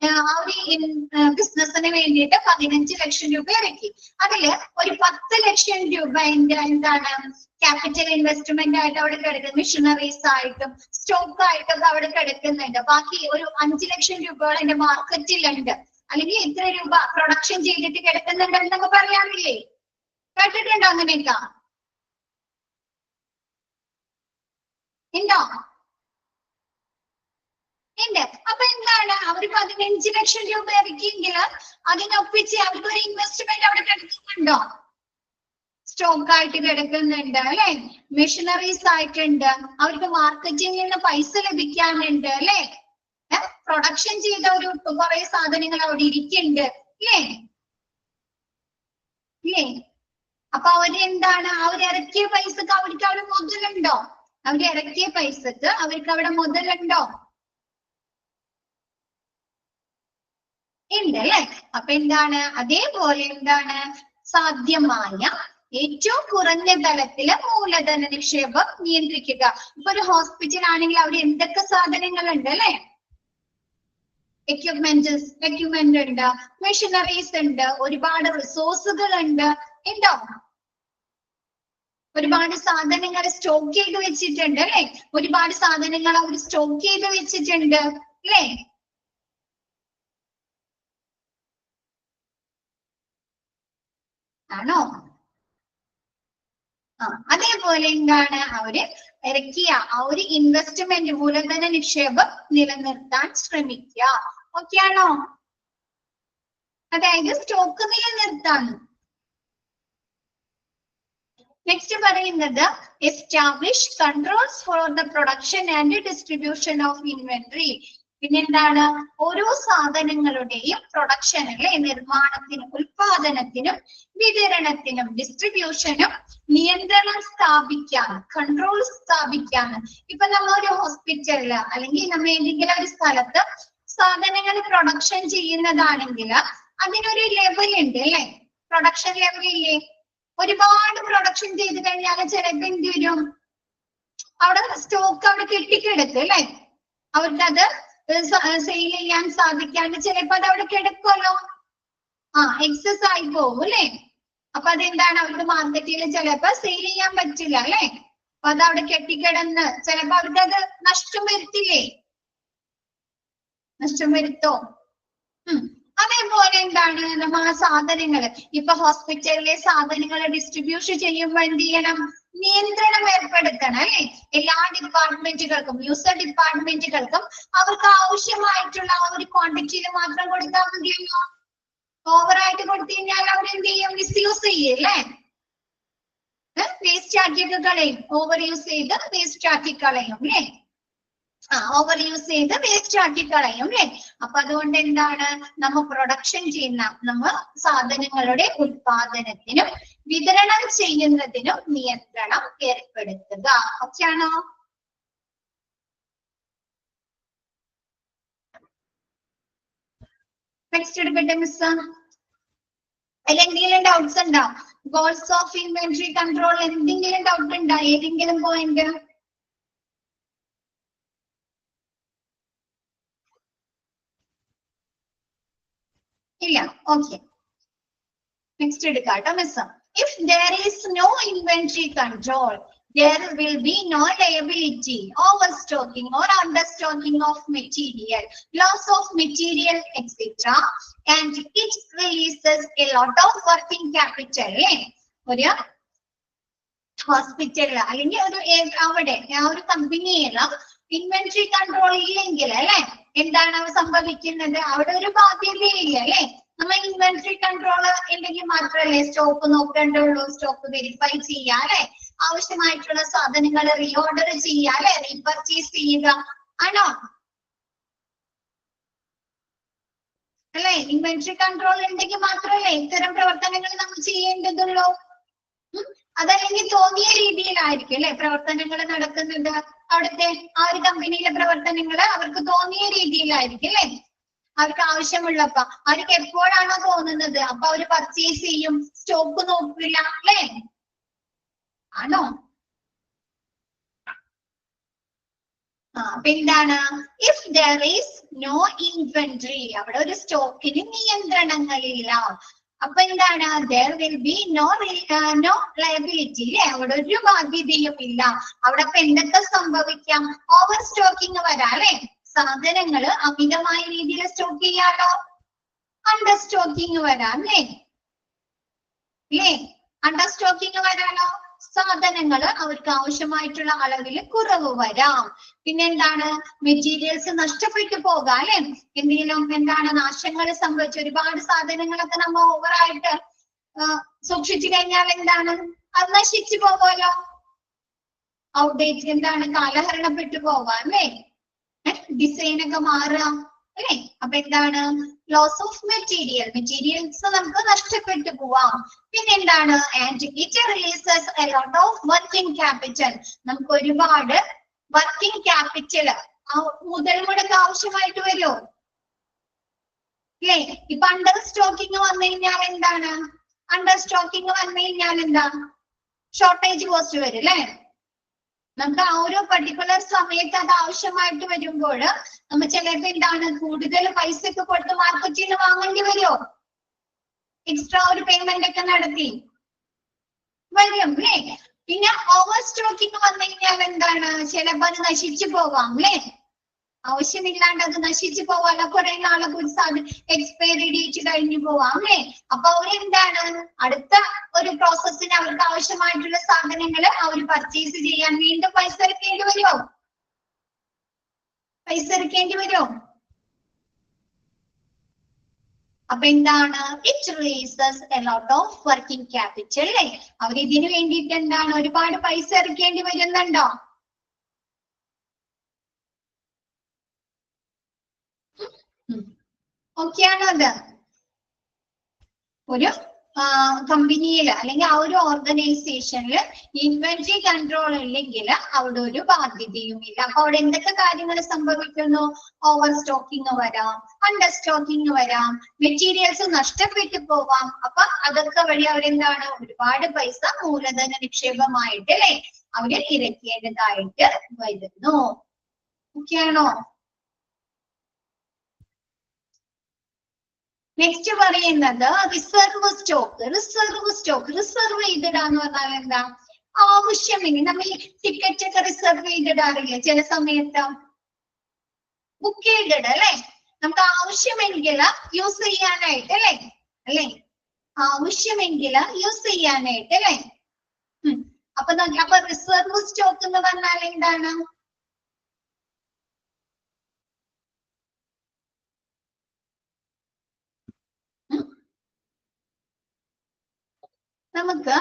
ആ ഒരു ബിസിനസിന് വേണ്ടിയിട്ട് 15 ലക്ഷം രൂപ ഇറക്കി. അതില് ഒരു 10 ലക്ഷം രൂപ എന്താണ് ക്യാപിറ്റൽ ഇൻവെസ്റ്റ്മെന്റ് ആയിട്ട് അവിടെ കിടക്കുന്നു, മിഷനറീസ് ആയിട്ടും സ്റ്റോക്ക് ആയിട്ടും അവിടെ കിടക്കുന്നുണ്ട്. ബാക്കി ഒരു 5 ലക്ഷം രൂപയോളം എന്റെ മാർക്കറ്റിലുണ്ട്, അല്ലെങ്കിൽ എത്ര രൂപ പ്രൊഡക്ഷൻ ചെയ്തിട്ട് കിടക്കുന്നുണ്ട് എന്നൊക്കെ പറയാറില്ലേ, കേട്ടിട്ടുണ്ടോ അങ്ങനെയൊക്കെ? ഉണ്ടോ? ഉണ്ട്. അപ്പൊ എന്താണ്, അവര് 15 ലക്ഷം രൂപ ഇറക്കിയെങ്കിൽ അതിനൊപ്പിച്ച് അവർക്ക് ഒരു ഇൻവെസ്റ്റ്മെന്റ് അവിടെ കിടക്കുന്നുണ്ടോ? സ്റ്റോക്ക് ആയിട്ട് കിടക്കുന്നുണ്ട് അല്ലെ, മെഷീനറീസ് ആയിട്ടുണ്ട്, അവർക്ക് മാർക്കറ്റിംഗിൽ നിന്ന് പൈസ ലഭിക്കാനുണ്ട് അല്ലെ, പ്രൊഡക്ഷൻ ചെയ്ത ഒരു കുറെ സാധനങ്ങൾ അവിടെ ഇരിക്കുന്നുണ്ട് ഇല്ലേ. അപ്പൊ അവരെന്താണ്, അവരിറക്കിയ പൈസക്ക് അവർക്ക് അവിടെ മുതലുണ്ടോ? അവരിറക്കിയ പൈസക്ക് അവർക്ക് അവിടെ മുതലുണ്ടോ? ഉണ്ട് അല്ലെ. അപ്പൊ എന്താണ്, അതേപോലെ എന്താണ്, സാധ്യമായ ഏറ്റവും കുറഞ്ഞ തലത്തില് മൂലധന നിക്ഷേപം നിയന്ത്രിക്കുക. ഇപ്പൊ ഒരു ഹോസ്പിറ്റൽ ആണെങ്കിൽ അവിടെ എന്തൊക്കെ സാധനങ്ങളുണ്ട് അല്ലെ, എക്യുപ്മെന്റ് ഉണ്ട്, മെഷീനറീസ് ഉണ്ട്, ഒരുപാട് റിസോഴ്സുകൾ ഉണ്ട്, ഉണ്ടോ? ഒരുപാട് സാധനങ്ങൾ സ്റ്റോക്ക് ചെയ്ത് വെച്ചിട്ടുണ്ട് അല്ലെ, ഒരുപാട് സാധനങ്ങൾ അവർ സ്റ്റോക്ക് ചെയ്ത് വെച്ചിട്ടുണ്ട് അല്ലെ. ആണോ? അതേപോലെ എന്താണ്, അവര് ഇറക്കിയ ആ ഒരു ഇൻവെസ്റ്റ്മെന്റ് മൂലധന നിക്ഷേപം നിലനിർത്താൻ ശ്രമിക്കുക. ഓക്കെ ആണോ? അതായത് സ്റ്റോക്ക് നിലനിർത്താൻ. നെക്സ്റ്റ് പറയുന്നത് establish controls for the production and distribution of inventory. പിന്നെന്താണ് ഓരോ സാധനങ്ങളുടെയും പ്രൊഡക്ഷൻ അല്ലെ നിർമ്മാണത്തിനും ഉൽപാദനത്തിനും വിതരണത്തിനും ഡിസ്ട്രിബ്യൂഷനും നിയന്ത്രണം സ്ഥാപിക്കാൻ കൺട്രോൾ സ്ഥാപിക്കാൻ ഇപ്പൊ നമ്മൾ ഒരു ഹോസ്പിറ്റലില് അല്ലെങ്കിൽ നമ്മൾ ഏതെങ്കിലും ഒരു സ്ഥലത്ത് സാധനങ്ങൾ പ്രൊഡക്ഷൻ ചെയ്യുന്നതാണെങ്കിൽ അതിനൊരു ലെവൽ ഉണ്ട് അല്ലെ പ്രൊഡക്ഷൻ ലെവൽ ഇല്ലേ ഒരുപാട് പ്രൊഡക്ഷൻ ചെയ്ത് കഴിഞ്ഞാൽ ചിലപ്പോ എന്ത് വരും അവിടെ സ്റ്റോക്ക് അവിടെ കെട്ടിക്കിടക്കും അല്ലെ അവർക്ക് അത് സെയിൽ ചെയ്യാൻ സാധിക്കാണ്ട് ചിലപ്പോ അത് അവിടെ കിടക്കുമല്ലോ എക്സസ് ആയി പോകും അല്ലെ അപ്പൊ അതെന്താണ് അവർക്ക് മാർക്കറ്റിൽ ചിലപ്പോ സെയിൽ ചെയ്യാൻ പറ്റില്ല അല്ലെ അപ്പൊ അത് അവിടെ കെട്ടിക്കിടന്ന് ചിലപ്പോ അവർക്ക് അത് നഷ്ടം വരുത്തില്ലേ നഷ്ടം വരുത്തോ അതേപോലെ എന്താണ് നമ്മ ആ സാധനങ്ങള് ഇപ്പൊ ഹോസ്പിറ്റലിലെ സാധനങ്ങൾ ഡിസ്ട്രിബ്യൂഷൻ ചെയ്യുമ്പോൾ എന്ത് ചെയ്യണം നിയന്ത്രണം ഏർപ്പെടുത്തണം അല്ലെ എല്ലാ ഡിപ്പാർട്ട്മെന്റുകൾക്കും യൂസർ ഡിപ്പാർട്ട്മെന്റുകൾക്കും അവർക്ക് ആവശ്യമായിട്ടുള്ള ആ ഒരു ക്വാണ്ടിറ്റിയിൽ മാത്രം കൊടുത്താൽ മതിയല്ലോ ഓവറായിട്ട് കൊടുത്തു കഴിഞ്ഞാൽ അവരെന്ത് ചെയ്യും മിസ്യൂസ് ചെയ്യും അല്ലേ വേസ്റ്റ് ആക്കിയൊക്കെ കളയും ഓവർ യൂസ് ചെയ്ത് വേസ്റ്റ് ആക്കി കളയും അല്ലേ ഓവർ യൂസ് ചെയ്ത് വേസ്റ്റ് ആക്കി കളയും അല്ലെ അപ്പൊ അതുകൊണ്ട് എന്താണ് നമ്മ പ്രൊഡക്ഷൻ ചെയ്യുന്ന നമ്മ സാധനങ്ങളുടെ ഉൽപാദനത്തിനും വിതരണം ചെയ്യുന്നതിനും നിയന്ത്രണം ഏർപ്പെടുത്തുക ഓക്കെ ആണോ നെക്സ്റ്റ് എടുക്കട്ടെ മിസ് എന്തെങ്കിലും ഡൗട്ട്സ് ഉണ്ടോ ഗോൾസ് ഓഫ് ഇൻവെന്ററി കൺട്രോൾ എന്തെങ്കിലും ഡൗട്ട് ഉണ്ടോ ഏതെങ്കിലും പോയിന്റ് ഇല്ല ഓക്കെ നെക്സ്റ്റ് എടുക്കാട്ടോ miss if there is no inventory control there will be no liability overstocking or understocking of material loss of material etc and it releases a lot of working capital ഒരു ഹോസ്പിറ്റലിൽ അല്ലെങ്കിൽ ഒരു അവിടെ ആ ഒരു കമ്പനിയിൽ ഇൻവെന്ററി കൺട്രോൾ ഇല്ലെങ്കിൽ അല്ലെ എന്താണ് സംഭവിക്കുന്നത് അവിടെ ഒരു ബാധ്യതയില്ല അല്ലെ നമ്മൾ ഇൻവെന്ററി കൺട്രോൾ ഉണ്ടെങ്കിൽ മാത്രമല്ലേ സ്റ്റോക്ക് നോക്കേണ്ടുള്ളൂ സ്റ്റോക്ക് വെരിഫൈ ചെയ്യുക അല്ലെ ആവശ്യമായിട്ടുള്ള സാധനങ്ങൾ റീഓർഡർ ചെയ്യുക അല്ലെ റീപർച്ചേസ് ചെയ്യുക ആണോ അല്ലെ ഇൻവെന്ററി കൺട്രോൾ ഉണ്ടെങ്കിൽ മാത്രമല്ലേ ഇത്തരം പ്രവർത്തനങ്ങൾ നമ്മൾ ചെയ്യേണ്ടതുള്ളൂ അതല്ലെങ്കിൽ തോന്നിയ രീതിയിലായിരിക്കും അല്ലെ പ്രവർത്തനങ്ങൾ നടക്കുന്നത് അവിടുത്തെ ആ ഒരു കമ്പനിയിലെ പ്രവർത്തനങ്ങൾ അവർക്ക് തോന്നിയ രീതിയിലായിരിക്കും അല്ലെ അവർക്ക് ആവശ്യമുള്ളപ്പോ അവർക്ക് എപ്പോഴാണോ തോന്നുന്നത് അപ്പൊ അവര് പർച്ചേസ് ചെയ്യും സ്റ്റോക്ക് നോക്കില്ല അല്ലെ ആണോ അപ്പൊ എന്താണ് if there is no inventory അവിടെ ഒരു സ്റ്റോക്കിന് നിയന്ത്രണങ്ങളില്ല അപ്പൊ എന്താണ് there will be no liability അല്ലെ അവിടെ ഒരു ബാധ്യതയും ഇല്ല അവിടെ അപ്പൊ എന്തൊക്കെ സംഭവിക്കാം ഓവർ സ്റ്റോക്കിങ് വരാം അല്ലെ സാധനങ്ങള് അമിതമായ രീതിയിൽ സ്റ്റോക്ക് ചെയ്യാലോ അണ്ടർ സ്റ്റോക്കിങ് വരാം അല്ലേ അണ്ടർ സ്റ്റോക്കിങ് വരാലോ സാധനങ്ങള് അവർക്ക് ആവശ്യമായിട്ടുള്ള അളവിൽ കുറവ് വരാം പിന്നെ എന്താണ് മെറ്റീരിയൽസ് നഷ്ടപ്പെട്ടു പോകാം അല്ലെ എന്തെങ്കിലും എന്താണ് നാശങ്ങൾ സംഭവിച്ച ഒരുപാട് സാധനങ്ങളൊക്കെ നമ്മൾ ഓവറായിട്ട് സൂക്ഷിച്ചു കഴിഞ്ഞാൽ എന്താണ് അത് നശിച്ചു പോകാലോ ഔട്ട്ഡേറ്റ് എന്താണ് കാലഹരണപ്പെട്ടു പോകാം അല്ലേ ഡിസൈൻ ഒക്കെ മാറാം അല്ലെ അപ്പൊ എന്താണ് ലോസ് ഓഫ് മെറ്റീരിയൽസ് നമുക്ക് നഷ്ടപ്പെട്ടു പോവാം പിന്നെ എന്താണ് and it releases a lot of working capital നമുക്ക് ഒരുപാട് വർക്കിംഗ് ക്യാപിറ്റൽ മുതൽ മുടക്ക് ആവശ്യമായിട്ട് വരുമോ അല്ലേ ഇപ്പൊ അണ്ടർ സ്റ്റോക്കിംഗ് വന്നു കഴിഞ്ഞാൽ എന്താണ് അണ്ടർ സ്റ്റോക്കിംഗ് വന്നു കഴിഞ്ഞാൽ എന്താ ഷോർട്ടേജ് കോസ്റ്റ് വരും അല്ലെ നമുക്ക് ആ ഒരു പർട്ടിക്കുലർ സമയത്ത് അത് ആവശ്യമായിട്ട് വരുമ്പോൾ നമ്മൾ ചിലപ്പോ എന്താണ് കൂടുതൽ പൈസ ഒക്കെ കൊടുത്ത് മാർക്കറ്റിൽ നിന്ന് വാങ്ങേണ്ടി വരുമോ എക്സ്ട്രാ ഒരു പേയ്മെന്റ് ഒക്കെ നടത്തി വരും അല്ലേ പിന്നെ ഓവർ സ്റ്റോക്കിംഗ് വന്നു കഴിഞ്ഞാൽ എന്താണ് ചിലപ്പോ അത് നശിച്ചു പോവാം അല്ലേ ആവശ്യമില്ലാണ്ട് അത് നശിച്ചു പോവാലോ കുറെ നാളൊക്കെ ഒരു സാധനം എക്സ്പയറി ഡേറ്റ് കഴിഞ്ഞു പോവാം അല്ലേ അപ്പൊ അവരെന്താണ് അടുത്ത ഒരു പ്രോസസ്സിന് അവർക്ക് ആവശ്യമായിട്ടുള്ള സാധനങ്ങൾ അവർ പർച്ചേസ് ചെയ്യാൻ വീണ്ടും പൈസ ഇറക്കേണ്ടി വരുമോ അപ്പൊ എന്താണ് it releases a lot of working capital അല്ലേ അവർ ഇതിനു വേണ്ടിയിട്ട് എന്താണ് ഒരുപാട് പൈസ ഇറക്കേണ്ടി വരുന്നുണ്ടോ ഓക്കെ ആണോ അത്? ഒരു കമ്പനിയിൽ അല്ലെങ്കിൽ ആ ഒരു ഓർഗനൈസേഷനിൽ ഇൻവെന്ററി കൺട്രോൾ ഇല്ലെങ്കിൽ അവിടെ ഒരു ബാധ്യതയും ഇല്ല. അപ്പൊ അവിടെ എന്തൊക്കെ കാര്യങ്ങൾ സംഭവിക്കുന്നു? ഓവർ സ്റ്റോക്കിംഗ് വരാം, അണ്ടർ സ്റ്റോക്കിംഗ് വരാം, മെറ്റീരിയൽസ് നഷ്ടപ്പെട്ടു പോവാം. അപ്പൊ അതൊക്കെ വഴി അവരെന്താണ് ഒരുപാട് പൈസ മൂലധന നിക്ഷേപമായിട്ട് അല്ലെ അവര് ഇറക്കേണ്ടതായിട്ട് വരുന്നു. ഓക്കെ ആണോ? നെക്സ്റ്റ് പറയുന്നത് റിസർവ് സ്റ്റോക്ക്. റിസർവ് ചെയ്തിടാന്ന് പറഞ്ഞാൽ എന്താ? ആവശ്യമെങ്കിൽ നമ്മൾ ടിക്കറ്റ് ഒക്കെ റിസർവ് ചെയ്തിടാറില്ല ചില സമയത്ത്, ബുക്ക് ചെയ്തിട അല്ലെ, നമുക്ക് ആവശ്യമെങ്കിൽ യൂസ് ചെയ്യാനായിട്ട് അല്ലെ ആവശ്യമെങ്കിൽ യൂസ് ചെയ്യാനായിട്ട് അല്ലെ. അപ്പൊ റിസർവ് സ്റ്റോക്ക് എന്ന് പറഞ്ഞാൽ എന്താണ്? നമുക്ക്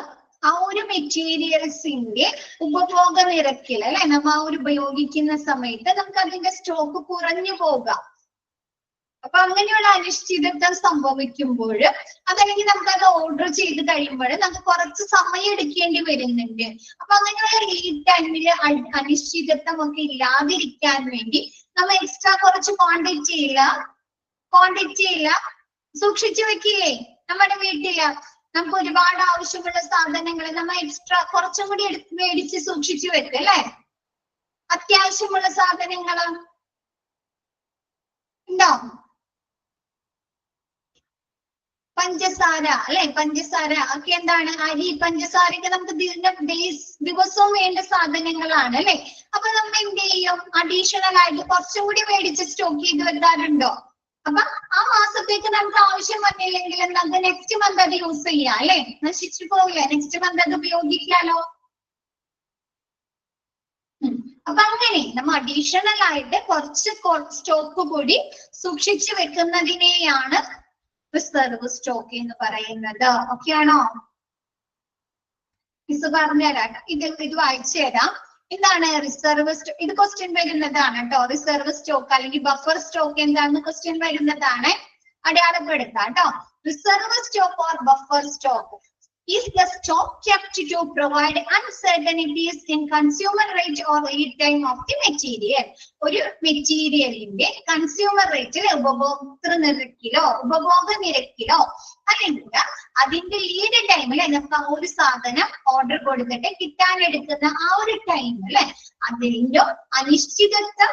ആ ഒരു മെറ്റീരിയൽസിന്റെ ഉപഭോഗ നിരക്കിൽ അല്ലെ നമ്മൾ ആ ഒരു ഉപയോഗിക്കുന്ന സമയത്ത് നമുക്ക് അതിന്റെ സ്റ്റോക്ക് കുറഞ്ഞു പോകാം. അപ്പൊ അങ്ങനെയുള്ള അനിശ്ചിതത്വം സംഭവിക്കുമ്പോൾ അതല്ലെങ്കിൽ നമുക്ക് അത് ഓർഡർ ചെയ്ത് കഴിയുമ്പോൾ നമുക്ക് കുറച്ച് സമയം എടുക്കേണ്ടി വരുന്നുണ്ട്. അപ്പൊ അങ്ങനെയുള്ള ലീഡ് ടൈമില് അനിശ്ചിതത്വം ഒക്കെ ഇല്ലാതിരിക്കാൻ വേണ്ടി നമ്മൾ എക്സ്ട്രാ കുറച്ച് ക്വാണ്ടിറ്റിയില്ല സൂക്ഷിച്ചു വെക്കില്ലേ നമ്മുടെ വീട്ടില്? നമുക്ക് ഒരുപാട് ആവശ്യമുള്ള സാധനങ്ങൾ നമ്മൾ എക്സ്ട്രാ കുറച്ചും കൂടി മേടിച്ച് സൂക്ഷിച്ചു വെക്കും അല്ലെ? അത്യാവശ്യമുള്ള സാധനങ്ങൾ ഉണ്ടോ? പഞ്ചസാര അല്ലെ, പഞ്ചസാര ഒക്കെ എന്താണ്? അരി, പഞ്ചസാരയൊക്കെ നമുക്ക് ദിവസവും വേണ്ട സാധനങ്ങളാണ് അല്ലെ. അപ്പൊ നമ്മൾ എന്ത് ചെയ്യും? അഡീഷണൽ ആയിട്ട് കുറച്ചും കൂടി മേടിച്ച് സ്റ്റോക്ക് ചെയ്ത് വെക്കാറുണ്ടോ? അപ്പൊ ആ മാസത്തേക്ക് നമുക്ക് ആവശ്യം വന്നില്ലെങ്കിൽ നമുക്ക് നെക്സ്റ്റ് മന്ത് അത് യൂസ് ചെയ്യാം അല്ലെ, നശിച്ചു പോകില്ല, നെക്സ്റ്റ് മന്ത് അത് ഉപയോഗിക്കാലോ. അപ്പൊ അങ്ങനെ നമ്മൾ അഡീഷണൽ ആയിട്ട് കുറച്ച് സ്റ്റോക്ക് കൂടി സൂക്ഷിച്ചു വെക്കുന്നതിനെയാണ് റിസർവ് സ്റ്റോക്ക് എന്ന് പറയുന്നത്. ഓക്കെ ആണോ? മിസ് പറഞ്ഞുതരാം, ഇത് വായിച്ചു തരാം. എന്താണ് റിസർവ് സ്റ്റോക്ക്? ഇത് ക്വസ്റ്റ്യൻ വരുന്നതാണ് കേട്ടോ. റിസർവ് സ്റ്റോക്ക് അല്ലെങ്കിൽ ബഫർ സ്റ്റോക്ക് എന്താണെന്ന് ക്വസ്റ്റ്യൻ വരുന്നതാണ്, അടയാളപ്പെടുത്താം കേട്ടോ. Reserve stock or buffer stock is the stock kept to provide uncertainties in consumer rate or lead time of the material. ഒരു മെറ്റീരിയലിന്റെ കൺസ്യൂമർ റേറ്റിൽ ഉപഭോക്തൃ നിരക്കിലോ ഉപഭോഗ നിരക്കിലോ അല്ലെങ്കിൽ അതിന്റെ ലീഡ് ടൈമിൽ നമുക്ക് ആ ഒരു സാധനം ഓർഡർ കൊടുത്തിട്ട് കിട്ടാനെടുക്കുന്ന ആ ഒരു ടൈം അല്ലെ, അതിന്റെ അനിശ്ചിതത്വം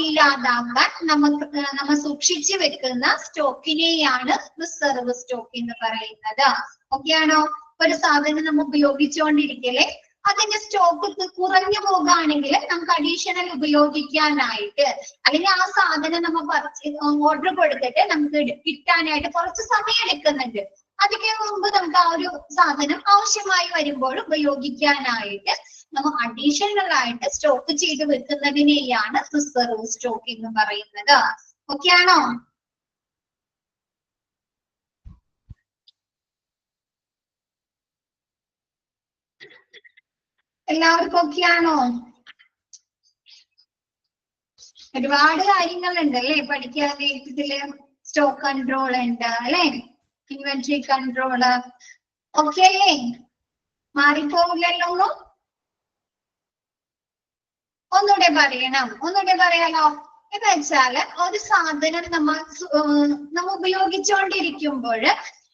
ഇല്ലാതാക്കാൻ നമ്മൾ സൂക്ഷിച്ചു വെക്കുന്ന സ്റ്റോക്കിനെയാണ് റിസർവ് സ്റ്റോക്ക് എന്ന് പറയുന്നത്. ഓക്കെ ആണോ? ഒരു സാധനം നമ്മൾ ഉപയോഗിച്ചുകൊണ്ടിരിക്കലേ അതിന്റെ സ്റ്റോക്ക് കുറഞ്ഞു പോകുകയാണെങ്കിൽ നമുക്ക് അഡീഷണൽ ഉപയോഗിക്കാനായിട്ട് അല്ലെങ്കിൽ ആ സാധനം നമ്മൾ ഓർഡർ കൊടുത്തിട്ട് നമുക്ക് കിട്ടാനായിട്ട് കുറച്ച് സമയം എടുക്കുന്നുണ്ട്. അതിന് മുമ്പ് നമുക്ക് ആ ഒരു സാധനം ആവശ്യമായി വരുമ്പോൾ ഉപയോഗിക്കാനായിട്ട് നമ്മൾ അഡീഷണൽ ആയിട്ട് സ്റ്റോക്ക് ചെയ്ത് വെക്കുന്നതിനെയാണ് റിസർവ് സ്റ്റോക്ക് എന്ന് പറയുന്നത്. ഓക്കെ ആണോ? എല്ലാവർക്കും ഓക്കെ ആണോ? ഒരുപാട് കാര്യങ്ങളുണ്ട് അല്ലെ പഠിക്കാനായിട്ട്. ഇതില് സ്റ്റോക്ക് കൺട്രോൾ ഉണ്ട് അല്ലെ, ഇൻവെന്ററി കൺട്രോള്. ഓക്കെ അല്ലേ? മാറിപ്പോകില്ലല്ലോ? ഒന്നുകൂടെ പറയാലോ. എന്ന് വെച്ചാല് ഒരു സാധനം നമ്മൾ ഉപയോഗിച്ചുകൊണ്ടിരിക്കുമ്പോൾ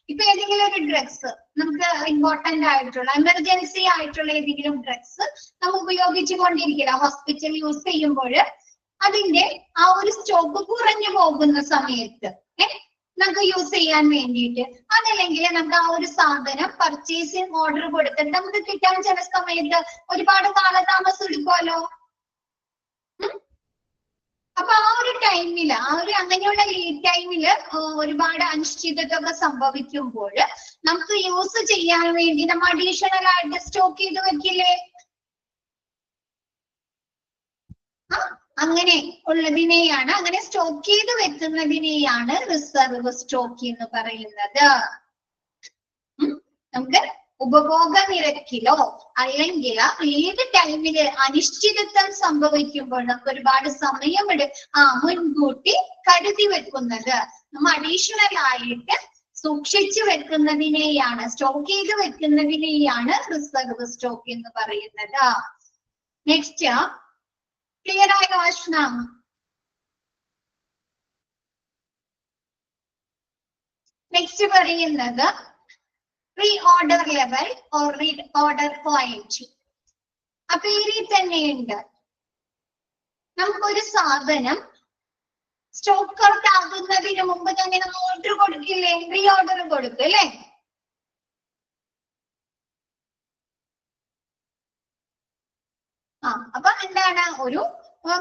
ഇപ്പൊ ഏതെങ്കിലും ഒരു ഡ്രഗ്സ് നമുക്ക് ഇമ്പോർട്ടന്റ് ആയിട്ടുള്ള എമർജൻസി ആയിട്ടുള്ള ഏതെങ്കിലും ഡ്രഗ്സ് നമ്മൾ ഉപയോഗിച്ചു കൊണ്ടിരിക്കില്ല, ഹോസ്പിറ്റലിൽ യൂസ് ചെയ്യുമ്പോൾ അതിന്റെ ആ ഒരു സ്റ്റോക്ക് കുറഞ്ഞു പോകുന്ന സമയത്ത് നമുക്ക് യൂസ് ചെയ്യാൻ വേണ്ടിയിട്ട്, അതല്ലെങ്കിൽ നമുക്ക് ആ ഒരു സാധനം പർച്ചേസിങ് ഓർഡർ കൊടുത്തിട്ട് നമുക്ക് കിട്ടാൻ ചില സമയത്ത് ഒരുപാട് കാലതാമസം എടുക്കുമല്ലോ. അപ്പൊ ആ ഒരു ടൈമില് അങ്ങനെയുള്ള ലീഡ് ടൈമില് ഒരുപാട് അനിശ്ചിതത്വം സംഭവിക്കുമ്പോൾ നമുക്ക് യൂസ് ചെയ്യാൻ വേണ്ടി നമ്മൾ അഡീഷണൽ ആയിട്ട് സ്റ്റോക്ക് ചെയ്ത് വെക്കില്ലേ? അങ്ങനെ ഉള്ളതിനെയാണ്, അങ്ങനെ സ്റ്റോക്ക് ചെയ്ത് വെക്കുന്നതിനെയാണ് റിസർവ് സ്റ്റോക്ക് എന്ന് പറയുന്നത്. നമുക്ക് ഉപഭോഗ നിരക്കിലോ അല്ലെങ്കിൽ ഏത് ടൈമില് അനിശ്ചിതത്വം സംഭവിക്കുമ്പോൾ നമുക്ക് ഒരുപാട് സമയം മുൻകൂട്ടി കരുതി വെക്കുന്നത് നമ്മൾ അഡീഷണൽ ആയിട്ട് സൂക്ഷിച്ചു വെക്കുന്നതിനെയാണ്, സ്റ്റോക്ക് ചെയ്ത് വെക്കുന്നതിനെയാണ് റിസർവ് സ്റ്റോക്ക് എന്ന് പറയുന്നത്. നെക്സ്റ്റ് ക്ലിയർ ആയോ അശ്ന? നെക്സ്റ്റ് പറയുന്നത് re order level or reorder point. ആ പേരിൽ തന്നെയുണ്ട്. നമുക്കൊരു സാധനം സ്റ്റോക്ക് ഔട്ട് ആകുന്നതിന് മുമ്പ് തന്നെ നമ്മൾ ഓർഡർ കൊടുക്കില്ലേ, റീ ഓർഡർ കൊടുക്കും അല്ലേ? അപ്പൊ എന്താണ്, ഒരു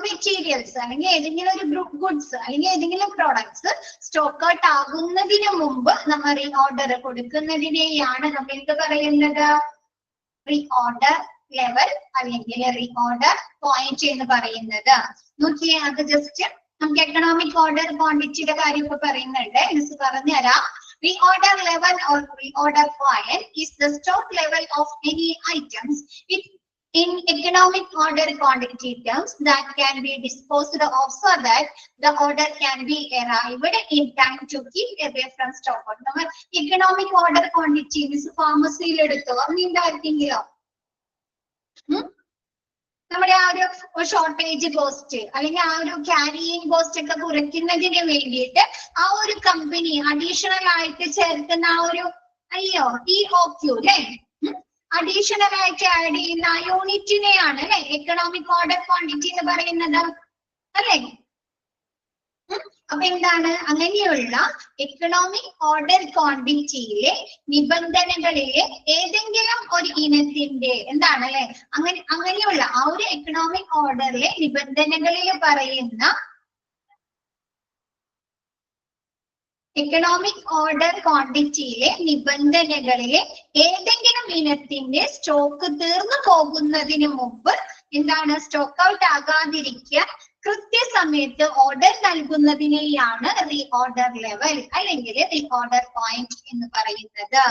മെറ്റീരിയൽസ് അല്ലെങ്കിൽ ഏതെങ്കിലും ഒരു ഗ്രൂപ്പ് ഗുഡ്സ് അല്ലെങ്കിൽ ഏതെങ്കിലും പ്രോഡക്ട്സ് സ്റ്റോക്ക് ഔട്ട് ആകുന്നതിന് മുമ്പ് നമ്മൾ റീ ഓർഡർ കൊടുക്കുന്നതിനെയാണ് നമ്മൾ എന്ത് പറയുന്നത്, റീ ഓർഡർ ലെവൽ അല്ലെങ്കിൽ റീ ഓർഡർ പോയിന്റ് എന്ന് പറയുന്നത്. നോക്കിയേ, അത് ജസ്റ്റ് നമുക്ക് എക്കണോമിക് ഓർഡർ ക്വാണ്ടിറ്റിയുടെ കാര്യമൊക്കെ പറയുന്നുണ്ട്. മിസ് പറഞ്ഞുതരാം. Reorder level or reorder point is the stock level of any items in economic order quantity terms that can be disposed of so that the order can be arrived in time to keep away from stock. നമ്മൾ economic order quantity മിസ് ഫാർമസിയിൽ എടുത്തോ, അങ്ങനെയുണ്ടായിരുന്നെങ്കിലോ? നമ്മുടെ ആ ഒരു ഷോർട്ടേജ് കോസ്റ്റ് അല്ലെങ്കിൽ ആ ഒരു ക്യാരിയിങ് കോസ്റ്റ് ഒക്കെ കുറയ്ക്കുന്നതിന് വേണ്ടിയിട്ട് ആ ഒരു കമ്പനി അഡീഷണൽ ആയിട്ട് ചേർക്കുന്ന ആ ഒരു EOQ അല്ലെ, അഡീഷണൽ ആയിട്ട് ആഡ് ചെയ്യുന്ന ആ യൂണിറ്റിനെയാണ് അല്ലെ എക്കണോമിക് ഓർഡർ ക്വാണ്ടിറ്റി എന്ന് പറയുന്നത് അല്ലെ. അപ്പൊ എന്താണ്, അങ്ങനെയുള്ള എക്കണോമിക് ഓർഡർ ക്വാണ്ടിറ്റിയിലെ നിബന്ധനകളിലെ ഏതെങ്കിലും ഒരു ഇനത്തിന്റെ എന്താണ് അല്ലെ, അങ്ങനെയുള്ള ആ ഒരു എക്കണോമിക് ഓർഡറിലെ നിബന്ധനകളിൽ പറയുന്ന എക്കണോമിക് ഓർഡർ ക്വാണ്ടിറ്റിയിലെ നിബന്ധനകളിലെ ഏതെങ്കിലും ഇനത്തിന്റെ സ്റ്റോക്ക് തീർന്നു പോകുന്നതിന് മുമ്പ് എന്താണ്, സ്റ്റോക്ക് ഔട്ട് ആകാതിരിക്കുക കൃത്യസമയത്ത് ഓർഡർ നൽകുന്നതിനെയാണ് റീ ഓർഡർ ലെവൽ അല്ലെങ്കിൽ റീ ഓർഡർ പോയിന്റ് എന്ന് പറയുന്നത്.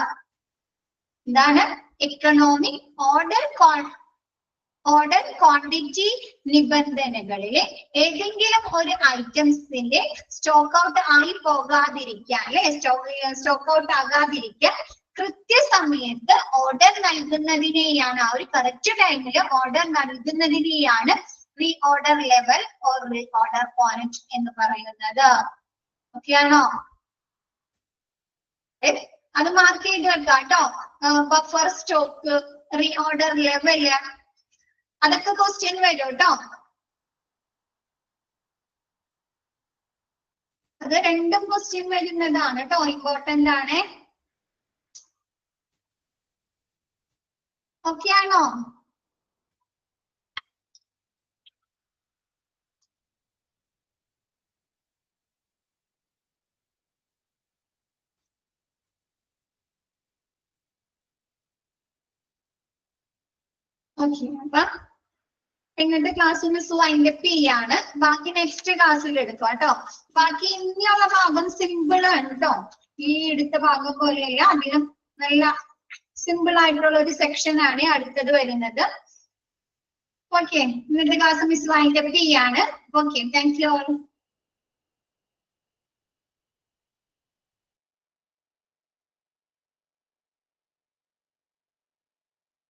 എന്താണ്, എക്കണോമിക് ഓർഡർ ക്വാണ്ടിറ്റി നിബന്ധനകളിലെ ഏതെങ്കിലും ഒരു ഐറ്റംസിന്റെ സ്റ്റോക്ക് ഔട്ട് ആയി പോകാതിരിക്കാൻ അല്ലെ, സ്റ്റോക്ക് ഔട്ട് ആകാതിരിക്കാൻ കൃത്യസമയത്ത് ഓർഡർ നൽകുന്നതിനെയാണ്, ആ ഒരു കറക്റ്റ് ടൈമിൽ ഓർഡർ നൽകുന്നതിനെയാണ് reorder level or reorder point എന്ന് പറയുന്നത്. ഓക്കെ ആണോ? അത് മാർക്ക് ചെയ്ത് വെക്കാം കേട്ടോ. Buffer stock, reorder level, അതൊക്കെ ക്വസ്റ്റ്യൻ വരും കേട്ടോ. അത് രണ്ടും ക്വസ്റ്റ്യൻ വരുന്നതാണ് കേട്ടോ, ഇമ്പോർട്ടന്റ് ആണ്. ഓക്കെ ആണോ? ഓക്കെ, അപ്പൊ ഇന്നത്തെ ക്ലാസ് മിസ് വൈൻഡപ്പ് ചെയ്യാണ്. ബാക്കി നെക്സ്റ്റ് ക്ലാസ്സിൽ എടുക്കുക കേട്ടോ. ബാക്കി ഇനിയുള്ള ഭാഗം സിമ്പിൾ ആണ് കേട്ടോ. ഈ എടുത്ത ഭാഗം പോലെയല്ല, അതിനും നല്ല സിമ്പിൾ ആയിട്ടുള്ള ഒരു സെക്ഷൻ ആണ് അടുത്തത് വരുന്നത്. ഓക്കെ, ഇന്നത്തെ ക്ലാസ് മിസ് വൈൻഡപ്പ് ചെയ്യാണ്. Okay, thank you all.